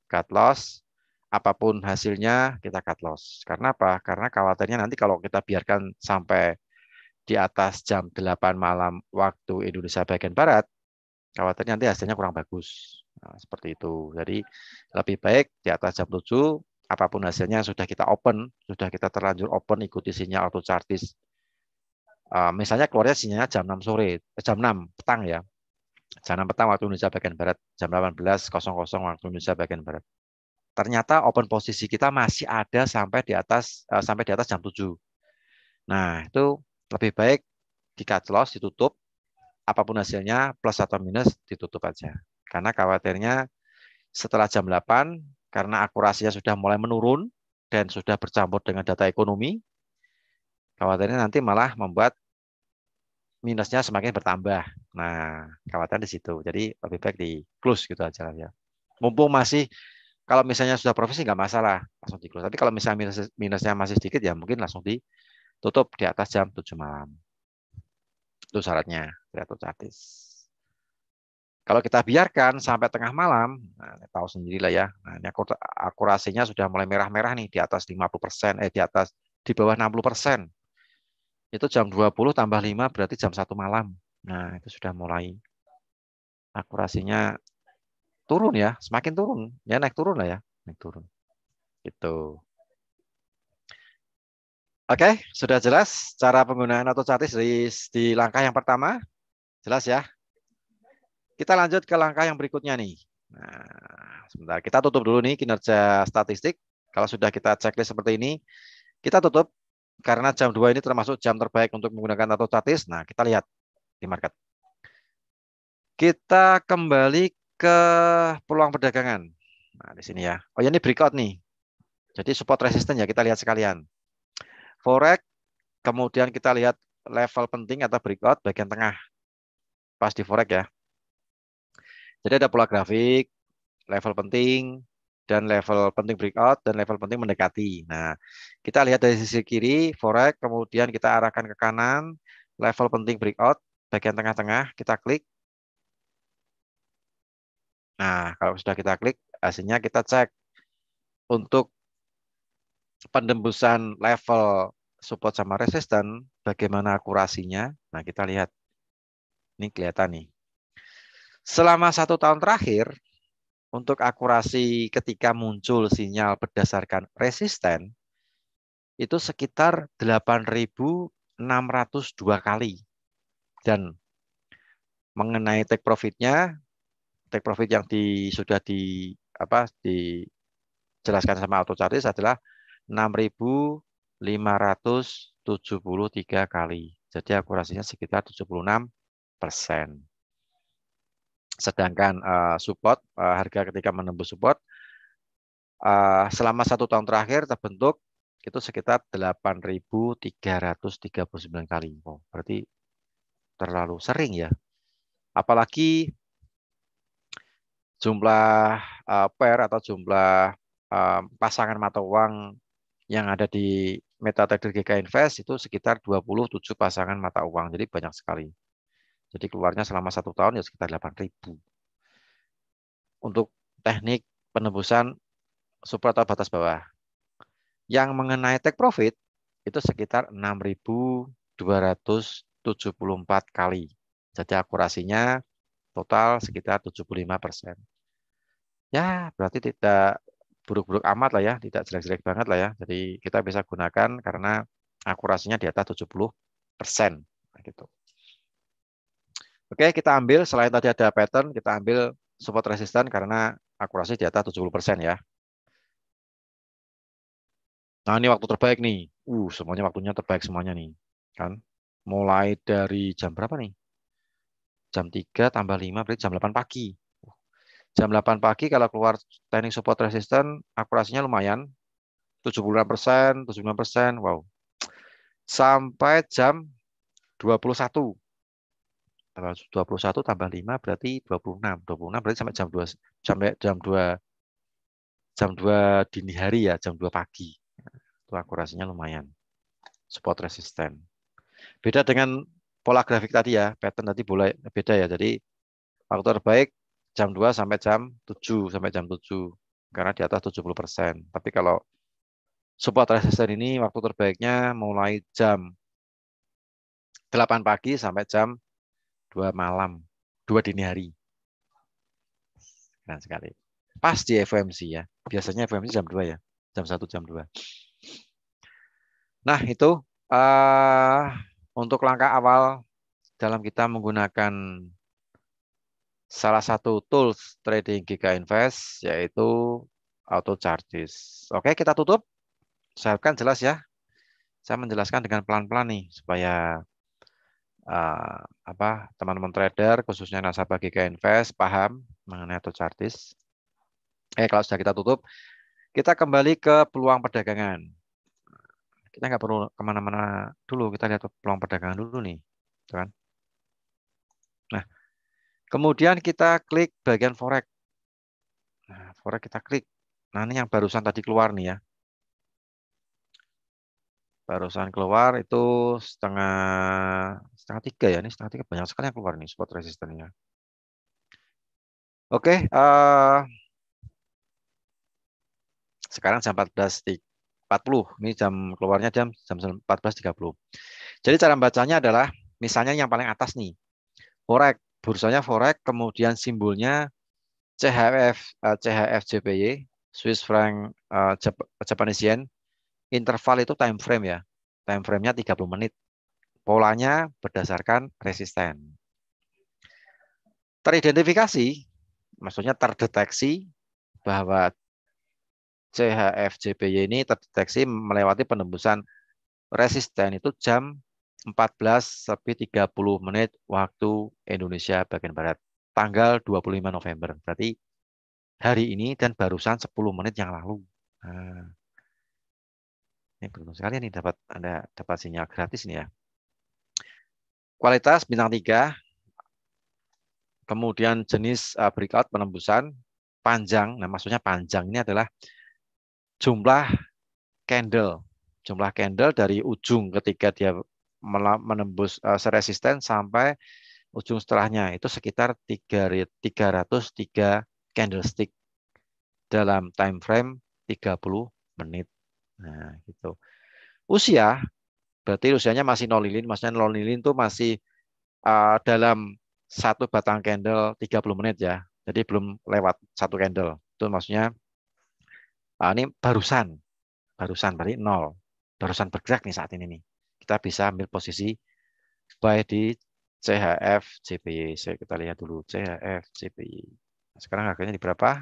Cut loss, apapun hasilnya kita cut loss. Karena apa? Karena khawatirnya nanti kalau kita biarkan sampai di atas jam 8 malam waktu Indonesia bagian Barat, khawatirnya nanti hasilnya kurang bagus. Nah, seperti itu. Jadi lebih baik di atas jam 7, apapun hasilnya sudah kita open, sudah kita terlanjur open ikuti sinyal AutoChartis. Misalnya keluarnya sinyalnya jam 6 sore, jam 6 petang ya. Jam 6 petang waktu Indonesia bagian Barat, jam 18.00 waktu Indonesia bagian Barat. Ternyata open posisi kita masih ada sampai di atas jam 7. Nah, itu lebih baik di cut loss, ditutup, apapun hasilnya plus atau minus ditutup aja. Karena khawatirnya setelah jam 8 karena akurasinya sudah mulai menurun dan sudah bercampur dengan data ekonomi, khawatirnya nanti malah membuat minusnya semakin bertambah. Nah, khawatirnya di situ. Jadi lebih baik di close gitu aja ya. Mumpung masih kalau misalnya sudah profesi nggak masalah, langsung di close. Tapi kalau misalnya minusnya masih sedikit ya mungkin langsung ditutup di atas jam 7 malam. Itu syaratnya dari AutoChartis. Kalau kita biarkan sampai tengah malam, nah, tahu sendirilah ya. Nah, ini akurasinya sudah mulai merah-merah nih di atas 50%, di bawah 60%. Itu jam 20 tambah 5 berarti jam 1 malam. Nah, itu sudah mulai akurasinya turun ya, semakin turun. Ya naik turun lah ya, naik turun. Gitu. Oke, sudah jelas cara penggunaan AutoChartis di langkah yang pertama. Jelas ya? Kita lanjut ke langkah yang berikutnya nih. Nah, sebentar, kita tutup dulu nih kinerja statistik. Kalau sudah kita checklist seperti ini, kita tutup karena jam 2 ini termasuk jam terbaik untuk menggunakan auto statis. Nah, kita lihat di market. Kita kembali ke peluang perdagangan. Nah, di sini ya. Oh ya, ini breakout nih. Jadi support resisten ya, kita lihat sekalian. Forex, kemudian kita lihat level penting atau breakout bagian tengah. Pas di forex ya. Jadi ada pola grafik, level penting, dan level penting breakout, dan level penting mendekati. Nah, kita lihat dari sisi kiri, forex, kemudian kita arahkan ke kanan, level penting breakout, bagian tengah-tengah, kita klik. Nah, kalau sudah kita klik, hasilnya kita cek untuk penembusan level support sama resisten, bagaimana akurasinya. Nah, kita lihat. Ini kelihatan nih. Selama 1 tahun terakhir, untuk akurasi ketika muncul sinyal berdasarkan resisten, itu sekitar 8.602 kali. Dan mengenai take profitnya, take profit yang sudah dijelaskan sama AutoChartis adalah 6.573 kali. Jadi akurasinya sekitar 76%. Sedangkan support, harga ketika menembus support, selama 1 tahun terakhir terbentuk itu sekitar 8.339 kali. Oh, berarti terlalu sering ya. Apalagi jumlah pair atau jumlah pasangan mata uang yang ada di MetaTrader GK Invest itu sekitar 27 pasangan mata uang. Jadi banyak sekali. Jadi keluarnya selama 1 tahun ya sekitar 8.000. Untuk teknik penembusan support atau batas bawah. Yang mengenai take profit itu sekitar 6.274 kali. Jadi akurasinya total sekitar 75%. Ya, berarti tidak buruk-buruk amat lah ya, tidak jelek-jelek banget lah ya. Jadi kita bisa gunakan karena akurasinya di atas 70%. Nah, gitu. Oke, kita ambil selain tadi ada pattern, kita ambil support resisten karena akurasi di atas 70% ya. Nah, ini waktu terbaik nih. Semuanya waktunya terbaik semuanya nih. Kan? Mulai dari jam berapa nih? Jam 3 tambah 5 berarti jam 8 pagi. Jam 8 pagi kalau keluar teknik support resisten, akurasinya lumayan. 76%, 79%, wow. Sampai jam 21. Tanggal 21 tambah 5 berarti 26. 26 berarti sampai jam 2 dini hari ya, jam 2 pagi. Itu akurasinya lumayan. Support resisten. Beda dengan pola grafik tadi ya, pattern tadi boleh beda ya. Jadi waktu terbaik jam 2 sampai jam 7 karena di atas 70%. Tapi kalau support resisten ini waktu terbaiknya mulai jam 8 pagi sampai jam 2 malam, 2 dini hari. Keren sekali. Pas di FOMC ya. Biasanya FOMC jam 2 ya. Jam 1, jam 2. Nah, itu untuk langkah awal dalam kita menggunakan salah satu tools trading GK Invest yaitu AutoChartis. Oke, kita tutup. Saya harapkan jelas ya. Saya menjelaskan dengan pelan-pelan nih supaya teman-teman trader khususnya nasabah GK Invest paham mengenai AutoChartis. Kalau sudah kita tutup, kita kembali ke peluang perdagangan. Kita nggak perlu kemana-mana dulu, kita lihat peluang perdagangan dulu nih, kan? Nah, kemudian kita klik bagian forex. Nah, forex kita klik. Nah, ini yang barusan tadi keluar nih ya. Barusan keluar itu setengah 3 ya. Ini setengah 3 banyak sekali yang keluar nih support resistennya. Oke, sekarang jam 14.40. Ini jam keluarnya jam 14.30. Jadi cara bacanya adalah misalnya yang paling atas nih. Forex, bursanya forex, kemudian simbolnya CHF JPY, Swiss franc Japanese yen. Interval itu time frame ya. Time frame-nya 30 menit. Polanya berdasarkan resisten. Teridentifikasi, maksudnya terdeteksi bahwa CHF-JPY ini terdeteksi melewati penembusan resisten itu jam 14:30 waktu Indonesia bagian Barat. Tanggal 25 November. Berarti hari ini dan barusan 10 menit yang lalu. Nah, ini beruntung sekali nih Anda dapat sinyal gratis nih ya. Kualitas bintang 3, kemudian jenis breakout penembusan panjang. Nah, maksudnya panjang ini adalah jumlah candle. Jumlah candle dari ujung ketika dia menembus resisten sampai ujung setelahnya itu sekitar 303 candlestick dalam time frame 30 menit. Nah, gitu. Usia, berarti usianya masih no lilin, maksudnya no lilin itu masih dalam satu batang candle 30 menit ya. Jadi belum lewat satu candle. Itu maksudnya ini barusan berarti nol. Barusan bergerak nih saat ini nih. Kita bisa ambil posisi buy di CHF JPY. Kita lihat dulu CHF JPY. Sekarang harganya di berapa?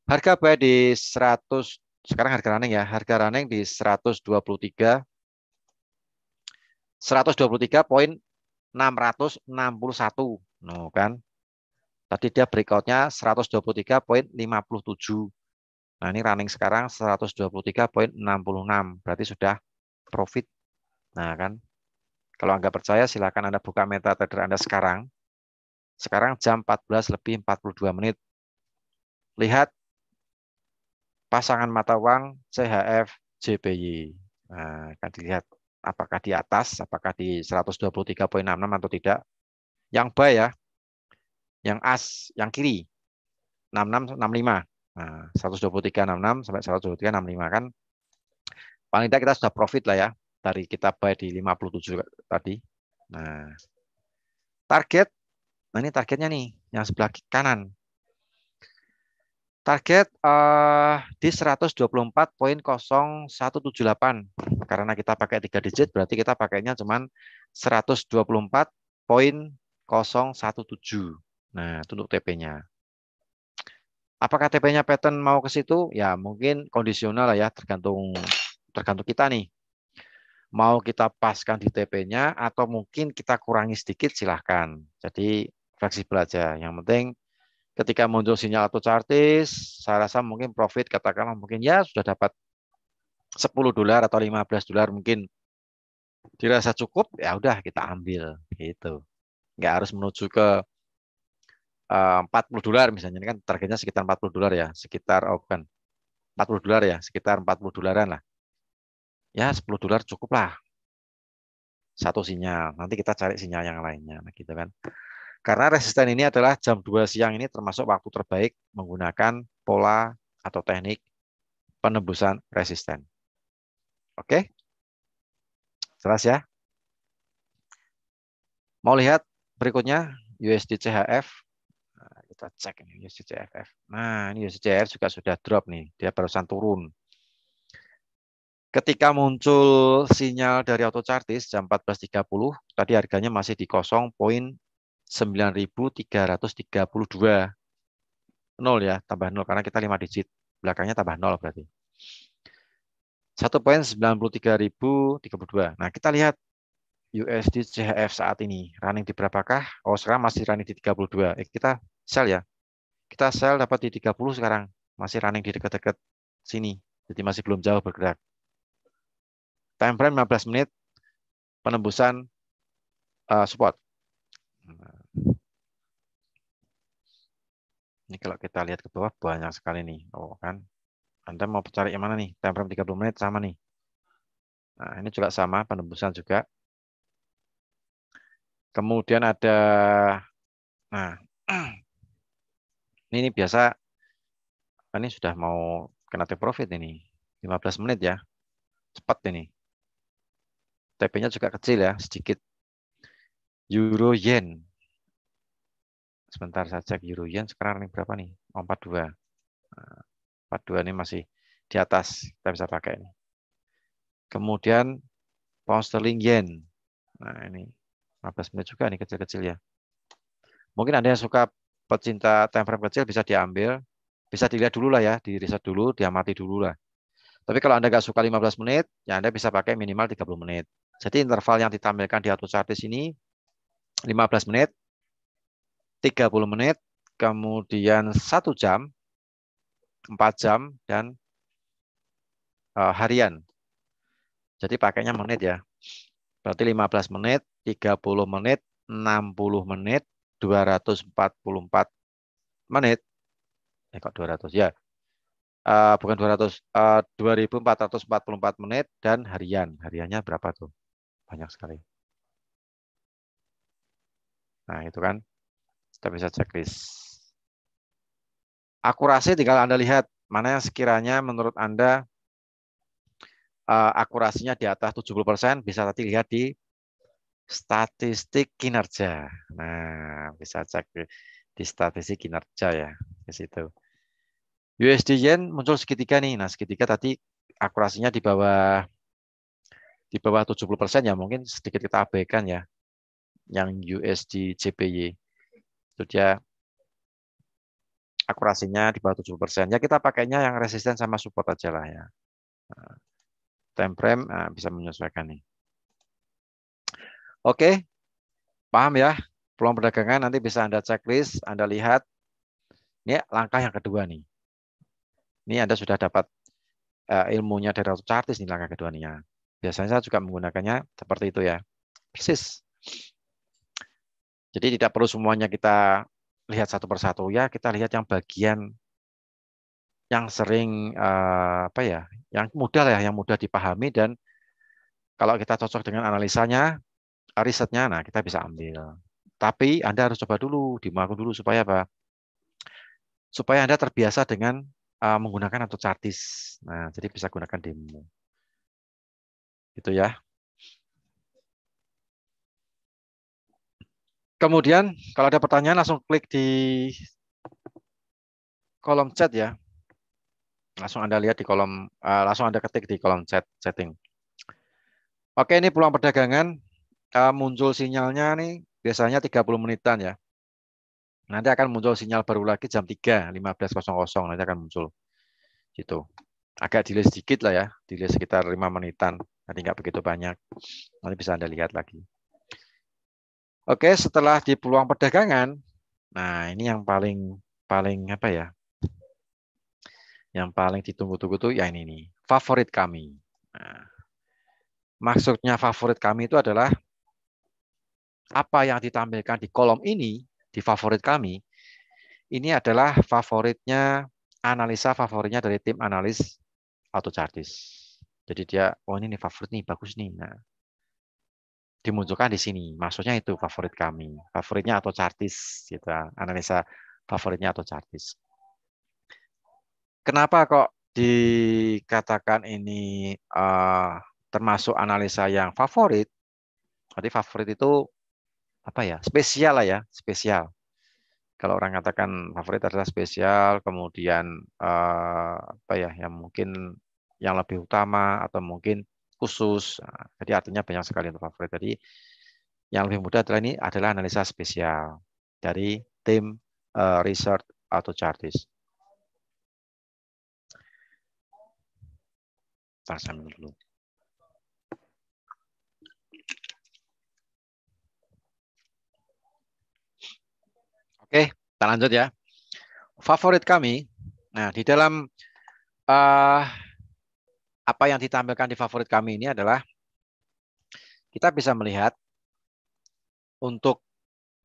Harga buy di 100, sekarang harga running ya. Harga running di 123,661. No, kan? Tadi dia breakoutnya 123,57. Nah, ini running sekarang 123,66. Berarti sudah profit. Nah, kan? Kalau Anda percaya, silakan Anda buka MetaTrader Anda sekarang. Sekarang jam 14:42. Lihat pasangan mata uang CHF JPY. Nah, akan dilihat apakah di atas, apakah di 123,66 atau tidak. Yang buy ya, yang as, yang kiri 6665. Nah, 123,66 sampai 123,65 kan paling tidak kita sudah profit lah ya dari kita buy di 57 tadi. Nah, target, nah ini targetnya nih yang sebelah kanan. Target di 124,0178. Karena kita pakai 3 digit, berarti kita pakainya cuma 124,017. Nah, itu untuk TP-nya. Apakah TP-nya pattern mau ke situ? Ya, mungkin kondisional lah ya, tergantung kita nih. Mau kita paskan di TP-nya atau mungkin kita kurangi sedikit, silahkan. Jadi fleksibel aja. Yang penting ketika muncul sinyal atau chartis, saya rasa mungkin profit katakanlah mungkin ya sudah dapat $10 atau $15 mungkin dirasa cukup, ya udah kita ambil gitu. Nggak harus menuju ke $40 misalnya, ini kan targetnya sekitar $40 ya, sekitar bukan $40 ya, sekitar $40 lah. Ya $10 cukup lah satu sinyal. Nanti kita cari sinyal yang lainnya gitu kan. Karena resisten ini adalah jam 2 siang ini termasuk waktu terbaik menggunakan pola atau teknik penembusan resisten. Oke? Jelas ya? Mau lihat berikutnya USD CHF? Nah, kita cek ini USD CHF. Nah, ini USD CHF juga sudah drop nih. Dia barusan turun. Ketika muncul sinyal dari auto chartis jam 14.30, tadi harganya masih di 0,9332. 0 ya, tambah 0 karena kita 5 digit. Belakangnya tambah 0 berarti. 1,93.032. Nah, kita lihat USD CHF saat ini running di berapakah? Oh, sekarang masih running di 32. Kita sell ya. Kita sell dapat di 30 sekarang. Masih running di dekat-dekat sini. Jadi masih belum jauh bergerak. Time frame 15 menit penembusan support. Ini kalau kita lihat ke bawah banyak sekali nih. Oh kan. Anda mau cari yang mana nih? Time frame 30 menit sama nih. Nah, ini juga sama penembusan juga. Kemudian ada nah ini biasa ini sudah mau kena take profit ini. 15 menit ya. Cepat ini. TP-nya juga kecil ya, sedikit. Euro yen. Sebentar saya cek euro yen sekarang ini berapa nih? Oh, 42. Nah, 42 ini masih di atas. Kita bisa pakai ini. Kemudian pound sterling yen. Nah, ini 15 menit juga nih kecil-kecil ya. Mungkin Anda yang suka pecinta time frame kecil bisa diambil, bisa dilihat dulu lah ya, di riset dulu, diamati dulu lah. Tapi kalau Anda nggak suka 15 menit, ya Anda bisa pakai minimal 30 menit. Jadi interval yang ditampilkan di AutoChartis ini 15 menit, 30 menit, kemudian 1 jam, 4 jam, dan harian. Jadi pakainya menit ya. Berarti 15 menit, 30 menit, 60 menit, 244 menit. Kok 200 ya? Bukan 200, 2444 menit dan harian. Hariannya berapa tuh? Banyak sekali. Nah, itu kan kita bisa checklist. Akurasi tinggal Anda lihat mana yang sekiranya menurut Anda akurasinya di atas 70%, bisa tadi lihat di statistik kinerja. Nah, bisa cek di statistik kinerja ya, di situ. USD Yen muncul segitiga nih. Nah, segitiga tadi akurasinya di bawah 70% ya, mungkin sedikit kita abaikan ya. Yang USD JPY itu dia akurasinya di bawah 70%. Ya kita pakainya yang resisten sama support aja lah ya. Nah, time frame bisa menyesuaikan nih. Oke, paham ya? Peluang perdagangan nanti bisa Anda checklist, Anda lihat. Ini langkah yang kedua nih. Ini Anda sudah dapat ilmunya dari AutoChartis nih langkah kedua nih ya. Biasanya saya juga menggunakannya seperti itu ya. Persis. Jadi tidak perlu semuanya kita lihat satu persatu ya, kita lihat yang bagian yang sering apa ya, yang mudah lah ya, yang mudah dipahami dan kalau kita cocok dengan analisanya, risetnya, nah kita bisa ambil. Tapi Anda harus coba dulu, dimaku dulu supaya apa? Supaya Anda terbiasa dengan menggunakan AutoChartis. Nah, jadi bisa gunakan demo. Gitu ya. Kemudian kalau ada pertanyaan langsung klik di kolom chat ya. Langsung Anda lihat di kolom, langsung Anda ketik di kolom chat setting. Oke, ini peluang perdagangan muncul sinyalnya nih biasanya 30 menitan ya. Nanti akan muncul sinyal baru lagi jam 3.15.00 nanti akan muncul. Gitu. Agak delay sedikit lah ya, delay sekitar 5 menitan. Nanti nggak begitu banyak. Nanti bisa Anda lihat lagi. Oke, setelah di peluang perdagangan, nah ini yang paling apa ya? Yang paling ditunggu-tunggu tuh ya ini nih, favorit kami. Nah, maksudnya favorit kami itu adalah apa yang ditampilkan di kolom ini, di favorit kami, ini adalah analisa favoritnya dari tim analis AutoChartis. Jadi dia, oh ini nih favorit nih, bagus nih. Nah, dimunculkan di sini. Maksudnya itu favorit kami. Favoritnya AutoChartis, gitu. Analisa favoritnya AutoChartis. Kenapa kok dikatakan ini termasuk analisa yang favorit? Jadi favorit itu apa ya? Spesial lah ya, spesial. Kalau orang katakan favorit adalah spesial, kemudian apa ya, yang mungkin yang lebih utama atau mungkin khusus. Nah, jadi artinya banyak sekali untuk favorit. Jadi yang lebih mudah adalah ini adalah analisa spesial dari tim research AutoChartis. Saya dulu. Oke, kita lanjut ya. Favorit kami, nah di dalam apa yang ditampilkan di favorit kami ini adalah kita bisa melihat untuk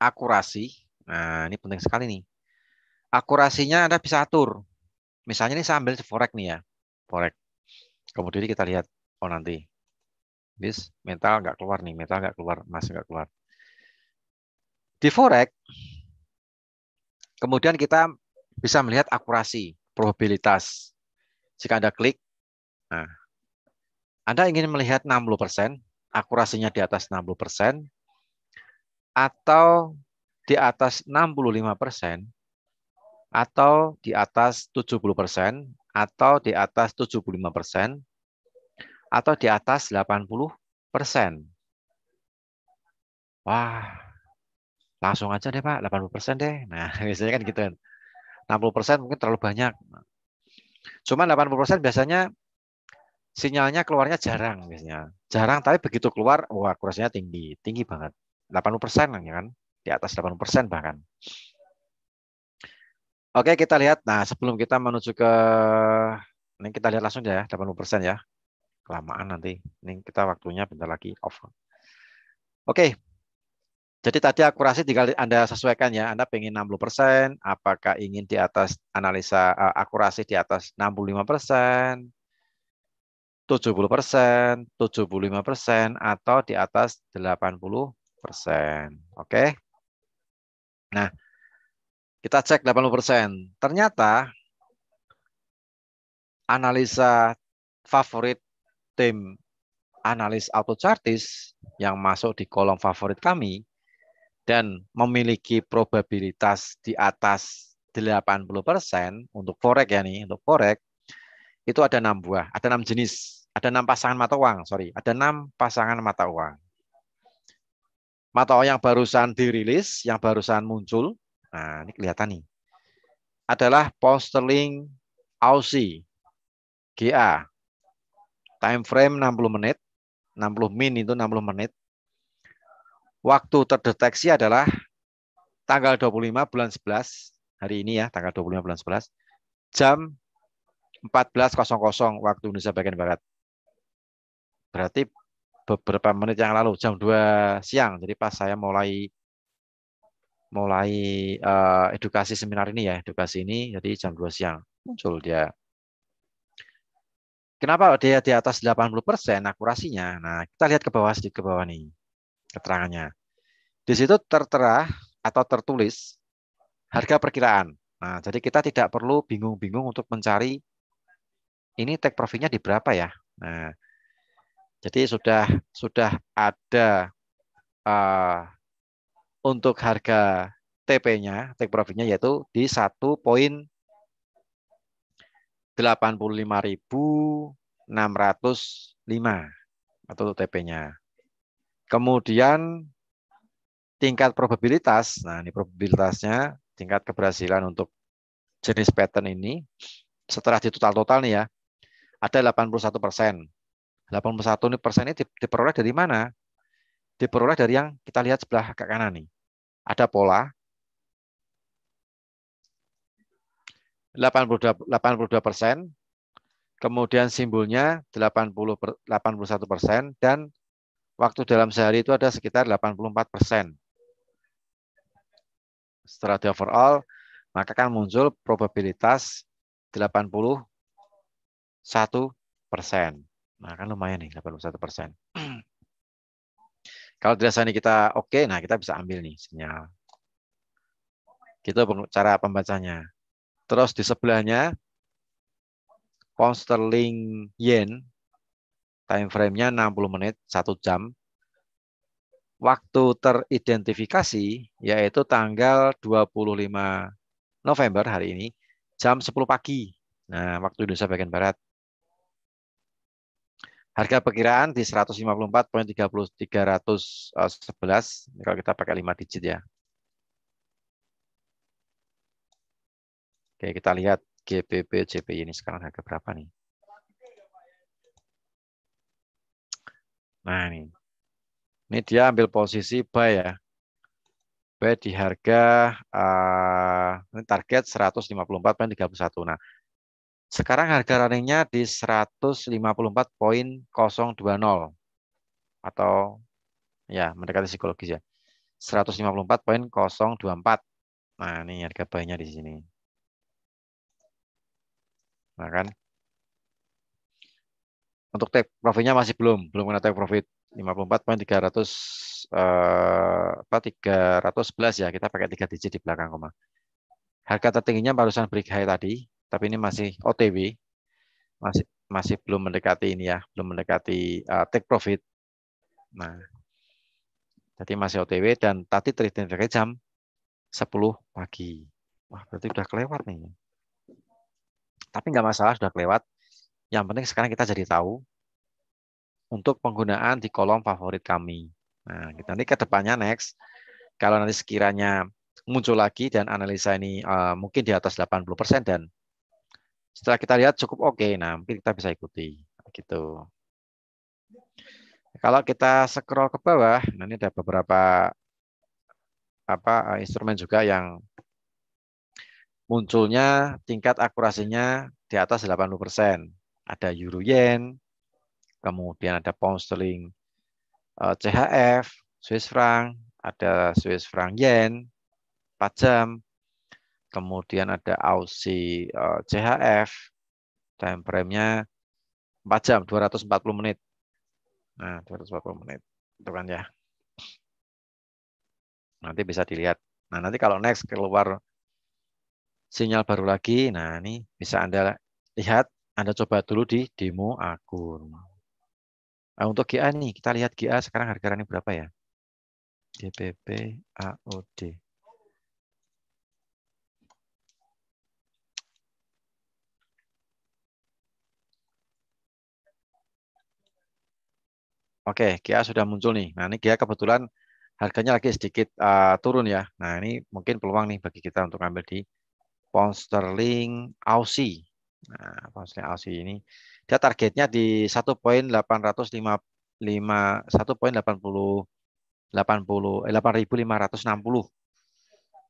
akurasi. Nah, ini penting sekali nih. Akurasinya Anda bisa atur. Misalnya ini saya ambil forex nih ya. Forex. Kemudian kita lihat, oh nanti. Bis, mental nggak keluar nih. Mental nggak keluar, masih nggak keluar. Di forex, kemudian kita bisa melihat akurasi, probabilitas. Jika Anda klik, nah, Anda ingin melihat 60%, akurasinya di atas 60%, atau di atas 65%, atau di atas 70%, atau di atas 75%, atau di atas 80%. Wah, Langsung aja deh Pak, 80% deh. Nah, biasanya kan gitu kan. 60% mungkin terlalu banyak. Cuman 80% biasanya sinyalnya keluarnya jarang biasanya. Jarang, tapi begitu keluar, wah akurasinya tinggi. Tinggi banget. 80% ya kan. Di atas 80% bahkan. Oke, kita lihat. Nah, sebelum kita menuju ke... Ini kita lihat langsung ya, 80% ya. Kelamaan nanti. Ini kita waktunya bentar lagi off. Oke, jadi tadi akurasi tinggal Anda sesuaikan ya. Anda pengen 60%, apakah ingin di atas analisa akurasi di atas 65%, 70%, 75%, atau di atas 80%. Oke. Nah, kita cek 80%. Ternyata analisa favorit tim analis AutoChartis yang masuk di kolom favorit kami dan memiliki probabilitas di atas 80% untuk forex ya nih, untuk forex itu ada 6 buah, ada 6 jenis, ada 6 pasangan mata uang, ada 6 pasangan mata uang. Mata uang yang barusan dirilis, yang barusan muncul, nah ini kelihatan nih, adalah pound sterling Aussie GA, time frame 60 menit, 60 min itu 60 menit. Waktu terdeteksi adalah tanggal 25 bulan 11, hari ini ya, tanggal 25 bulan 11, jam 14.00 waktu Indonesia bagian Barat. Berarti beberapa menit yang lalu, jam 2 siang. Jadi pas saya mulai edukasi seminar ini ya, edukasi ini, jadi jam 2 siang muncul dia. Kenapa dia di atas 80% akurasinya? Nah, kita lihat ke bawah sedikit ke bawah nih keterangannya. Di situ tertera atau tertulis harga perkiraan. Nah, jadi kita tidak perlu bingung-bingung untuk mencari ini take profitnya di berapa ya. Nah, jadi sudah ada untuk harga TP-nya, take profit-nya yaitu di 1.85.605 atau TP-nya. Kemudian tingkat probabilitas, nah ini probabilitasnya, tingkat keberhasilan untuk jenis pattern ini setelah ditotal-total nih ya, ada 81%. 81% ini diperoleh dari mana? Diperoleh dari yang kita lihat sebelah ke kanan nih. Ada pola 82%, kemudian simbolnya 81%, dan waktu dalam sehari itu ada sekitar 84%. Setelah di overall, maka kan muncul probabilitas 81%. Nah, kan lumayan nih 81%. Kalau dirasa ini kita oke, nah kita bisa ambil nih sinyal. Gitu cara pembacanya. Terus di sebelahnya pound sterling yen, time frame-nya 60 menit, 1 jam. Waktu teridentifikasi yaitu tanggal 25 November hari ini, jam 10 pagi. Nah, waktu Indonesia bagian Barat. Harga perkiraan di 154.311. Kalau kita pakai 5 digit ya. Oke, kita lihat GBP JPY ini sekarang harga berapa nih? Nah, ini dia ambil posisi buy ya. Buy di harga ini target 154.31. Nah, sekarang harga runningnya di 154.020 atau ya mendekati psikologis ya. 154.024. Nah, ini harga buy-nya di sini. Nah, kan. Untuk take profitnya masih belum kena take profit. 311 ya, kita pakai 3 digit di belakang koma. Harga tertingginya barusan break high tadi, tapi ini masih OTW, masih belum mendekati ini ya, belum mendekati take profit. Nah, jadi masih OTW dan tadi teridentifikasi jam 10 pagi. Wah, berarti udah kelewat nih. Tapi nggak masalah, sudah kelewat. Yang penting sekarang kita jadi tahu untuk penggunaan di kolom favorit kami. Nah, kita nanti ke depannya next. Kalau nanti sekiranya muncul lagi dan analisa ini mungkin di atas 80% dan setelah kita lihat cukup oke, nah mungkin kita bisa ikuti gitu. Kalau kita scroll ke bawah, nah ini ada beberapa instrumen juga yang munculnya tingkat akurasinya di atas 80%. Ada euro yen, kemudian ada pound sterling CHF, Swiss franc, ada Swiss franc yen 4 jam, kemudian ada Aussie CHF, time frame-nya 4 jam, 240 menit. Nah, 240 menit. Itu kan ya. Nanti bisa dilihat. Nah, nanti kalau next keluar sinyal baru lagi, nah ini bisa Anda lihat, Anda coba dulu di demo akun. Nah, untuk GA nih, kita lihat GA sekarang harga running berapa ya? GBP AUD. Oke, GA sudah muncul nih. Nah, ini GA kebetulan harganya lagi sedikit turun ya. Nah, ini mungkin peluang nih bagi kita untuk ambil di pound sterling Aussie. Nah, pound sterling Aussie ini dia targetnya di 1.860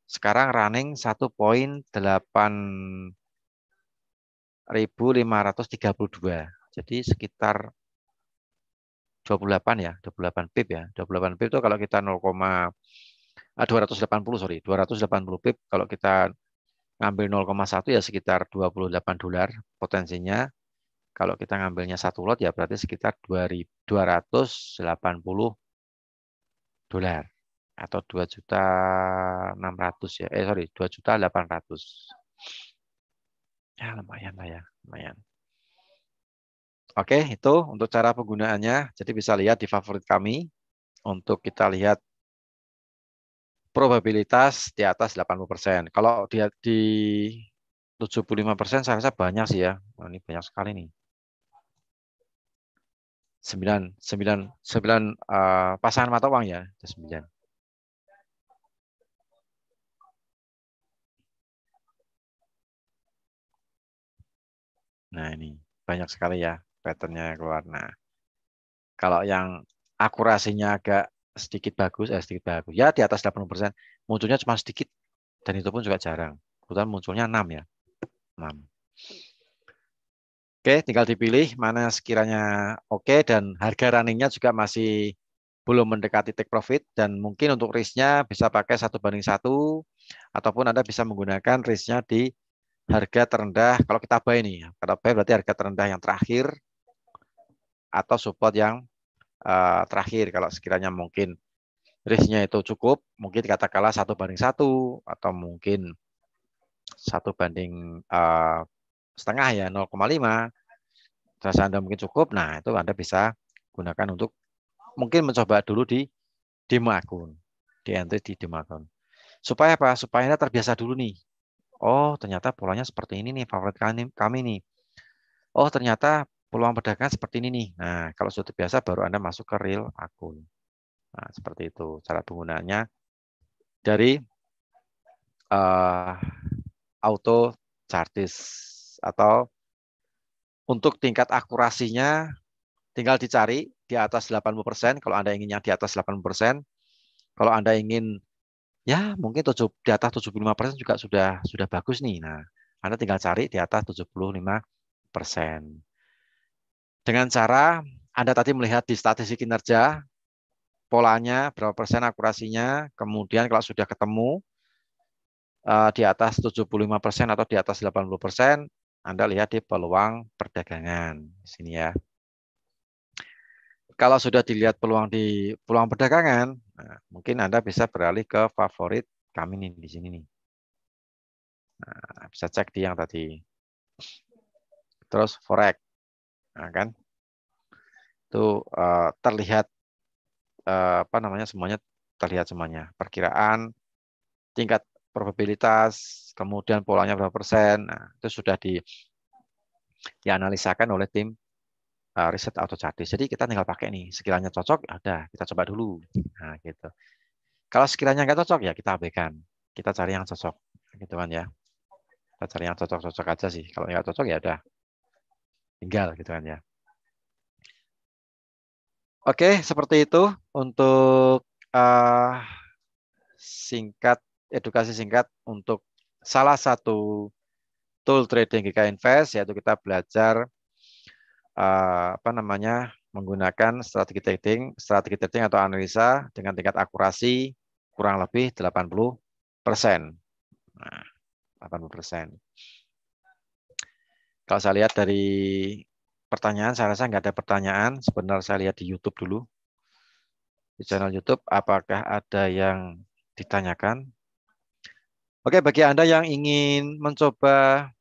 Sekarang running 1.88532. Jadi sekitar 28 ya, 28 pip ya. 28 pip itu kalau kita 280 sorry, 280 pip kalau kita ngambil 0,1 ya sekitar 28 dolar potensinya. Kalau kita ngambilnya satu lot ya berarti sekitar 280 dolar atau 2.600.000 ya. Sorry, 2.800.000. Ya lumayan lah ya, lumayan. Oke, itu untuk cara penggunaannya. Jadi bisa lihat di favorit kami untuk kita lihat probabilitas di atas 80%. Kalau dia di 75% saya rasa banyak sih ya. Wah, ini banyak sekali nih. 9 9 9 pasangan mata uang ya, 9. Nah, ini banyak sekali ya patternnya keluar. Nah, kalau yang akurasinya agak sedikit bagus. Ya di atas 80%, munculnya cuma sedikit dan itu pun juga jarang. Kebetulan munculnya 6 ya. 6. Oke, tinggal dipilih mana sekiranya oke dan harga runningnya juga masih belum mendekati take profit dan mungkin untuk risknya bisa pakai 1:1 ataupun Anda bisa menggunakan risknya di harga terendah kalau kita buy nih. Kalau buy berarti harga terendah yang terakhir atau support yang terakhir. Kalau sekiranya mungkin risknya itu cukup, mungkin katakanlah 1:1 atau mungkin 1:setengah ya 0,5. Rasa Anda mungkin cukup, nah itu Anda bisa gunakan untuk mungkin mencoba dulu di demo akun, di entry di demo akun. Supaya apa? Supaya Anda terbiasa dulu nih. Oh, ternyata polanya seperti ini nih, favorit kami nih. Oh, ternyata peluang perdagangan seperti ini nih. Nah, kalau sudah terbiasa baru Anda masuk ke real akun. Nah, seperti itu cara penggunaannya dari uh, auto chartis atau untuk tingkat akurasinya tinggal dicari di atas 80%. Kalau Anda ingin yang di atas 80%, kalau Anda ingin ya mungkin di atas 75% juga sudah bagus nih. Nah, Anda tinggal cari di atas 75%. Dengan cara Anda tadi melihat di statistik kinerja, polanya berapa persen akurasinya, kemudian kalau sudah ketemu di atas 75% atau di atas 80%, Anda lihat di peluang perdagangan. Di sini ya. Kalau sudah dilihat peluang di peluang perdagangan, nah, mungkin Anda bisa beralih ke favorit kami nih di sini nih. Nah, bisa cek di yang tadi. Terus forex, nah, kan? Itu terlihat apa namanya semuanya terlihat semuanya. Perkiraan, tingkat probabilitas, kemudian polanya berapa persen. Nah, itu sudah dianalisakan oleh tim riset auto chartis. Jadi kita tinggal pakai nih, sekiranya cocok, ada kita coba dulu. Nah, gitu. Kalau sekiranya nggak cocok ya kita abaikan. Kita cari yang cocok, gitu kan ya. Kita cari yang cocok-cocok aja sih. Kalau nggak cocok ya udah tinggal gitu kan ya. Oke, seperti itu untuk uh, singkat edukasi singkat untuk salah satu tool trading GK Invest, yaitu kita belajar apa namanya menggunakan strategi trading atau analisa dengan tingkat akurasi kurang lebih 80%. Nah, 80%. Kalau saya lihat dari pertanyaan, saya rasa nggak ada pertanyaan. Sebenarnya saya lihat di YouTube dulu. Di channel YouTube, apakah ada yang ditanyakan? Oke, bagi Anda yang ingin mencoba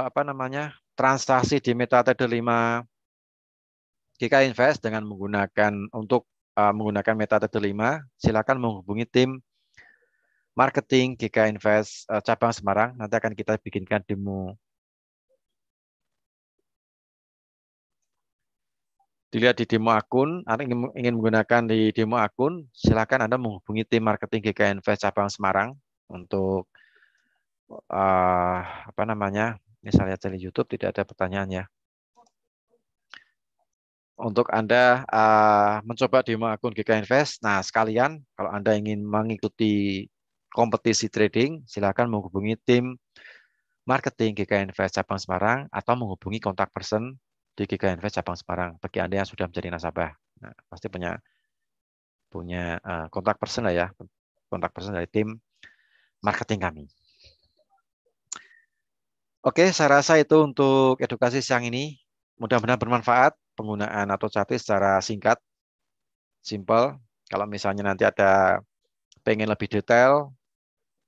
apa namanya transaksi di MetaTrader 5 GK Invest dengan menggunakan MetaTrader 5, silakan menghubungi tim marketing GK Invest cabang Semarang. Nanti akan kita bikinkan demo. Dilihat di demo akun, Anda ingin menggunakan di demo akun, silakan Anda menghubungi tim marketing GK Invest cabang Semarang untuk apa namanya? Ini saya lihat di YouTube tidak ada pertanyaan ya. Untuk Anda mencoba demo akun GK Invest, nah sekalian kalau Anda ingin mengikuti kompetisi trading, silakan menghubungi tim marketing GK Invest cabang Semarang atau menghubungi kontak person di GK Invest cabang Semarang. Bagi Anda yang sudah menjadi nasabah, nah, pasti punya kontak person lah ya, kontak person dari tim marketing kami. Oke, saya rasa itu untuk edukasi siang ini. Mudah-mudahan bermanfaat penggunaan atau chatting secara singkat, simple. Kalau misalnya nanti ada pengen lebih detail,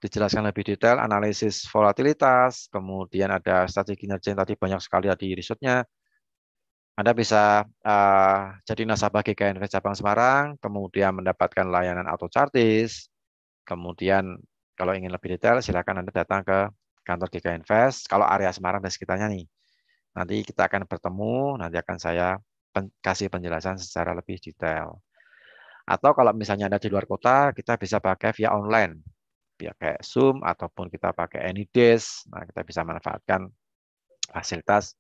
dijelaskan lebih detail, analisis volatilitas, kemudian ada strategi kinerja yang tadi banyak sekali di research-nya. Anda bisa jadi nasabah GK Invest cabang Semarang, kemudian mendapatkan layanan auto chartis. Kemudian kalau ingin lebih detail, silakan Anda datang ke kantor GK Invest. Kalau area Semarang dan sekitarnya nih, nanti kita akan bertemu, nanti akan saya kasih penjelasan secara lebih detail. Atau kalau misalnya Anda di luar kota, kita bisa pakai via online, via kayak Zoom, ataupun kita pakai AnyDesk. Nah, kita bisa manfaatkan fasilitas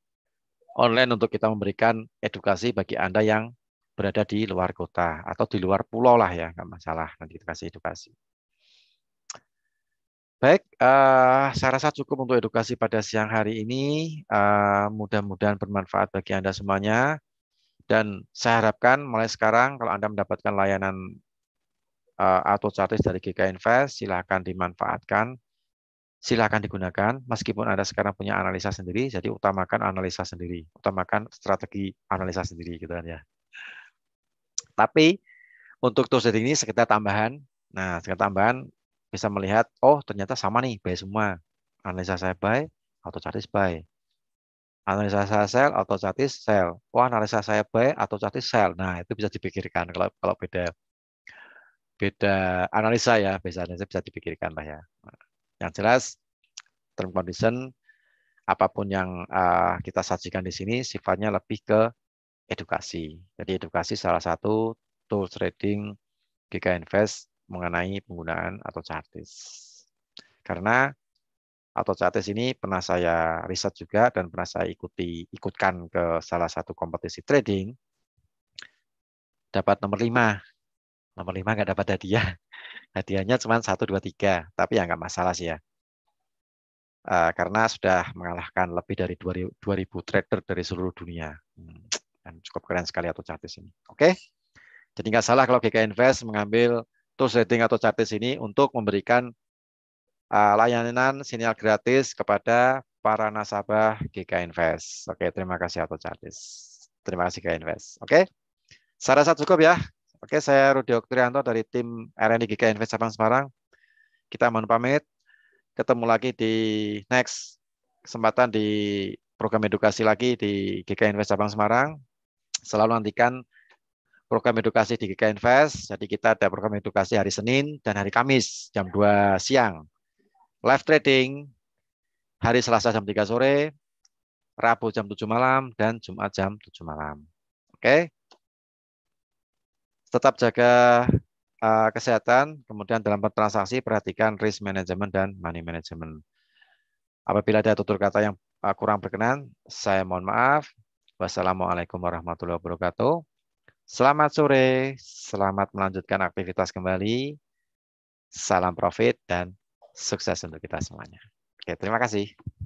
online untuk kita memberikan edukasi bagi Anda yang berada di luar kota atau di luar pulau lah ya, nggak masalah, nanti kita kasih edukasi. Baik, saya rasa cukup untuk edukasi pada siang hari ini. Mudah-mudahan bermanfaat bagi Anda semuanya. Dan saya harapkan mulai sekarang kalau Anda mendapatkan layanan auto chartis dari GK Invest, silahkan dimanfaatkan, silahkan digunakan. Meskipun Anda sekarang punya analisa sendiri, jadi utamakan analisa sendiri, utamakan strategi analisa sendiri, gitu kan ya. Tapi untuk tools ini sekedar tambahan. Nah, sekedar tambahan bisa melihat, oh ternyata sama nih, buy semua. Analisa saya buy, auto chartis buy. Analisa saya sell, auto chartis sell. Oh, analisa saya buy, auto chartis sell. Nah, itu bisa dipikirkan kalau kalau beda beda analisa ya, beda analisa bisa dipikirkan lah ya. Nah, yang jelas term condition apapun yang kita sajikan di sini sifatnya lebih ke edukasi. Jadi edukasi salah satu tool trading GK Invest mengenai penggunaan auto chartis. Karena auto chartis ini pernah saya riset juga dan pernah saya ikutkan ke salah satu kompetisi trading, dapat nomor 5. Nomor 5 nggak dapat hadiah. Hadiahnya cuma 1, 2, 3. Tapi ya nggak masalah sih ya. Karena sudah mengalahkan lebih dari 2.000 trader dari seluruh dunia. Dan cukup keren sekali auto chartis ini. Oke, jadi nggak salah kalau GK Invest mengambil tools trading atau chartis ini untuk memberikan layanan sinyal gratis kepada para nasabah GK Invest. Oke, terima kasih auto chartis. Terima kasih GK Invest. Oke, saya rasa cukup ya. Oke, saya Rudi Oktrianto dari tim R&D GK Invest Cabang Semarang. Kita mohon pamit. Ketemu lagi di next kesempatan di program edukasi lagi di GK Invest Cabang Semarang. Selalu nantikan program edukasi di GK Invest. Jadi kita ada program edukasi hari Senin dan hari Kamis jam 2 siang. Live trading hari Selasa jam 3 sore, Rabu jam 7 malam, dan Jumat jam 7 malam. Oke. Tetap jaga kesehatan, kemudian dalam transaksi perhatikan risk management dan money management. Apabila ada tutur kata yang kurang berkenan, saya mohon maaf. Wassalamualaikum warahmatullahi wabarakatuh. Selamat sore, selamat melanjutkan aktivitas kembali. Salam profit dan sukses untuk kita semuanya. Oke, terima kasih.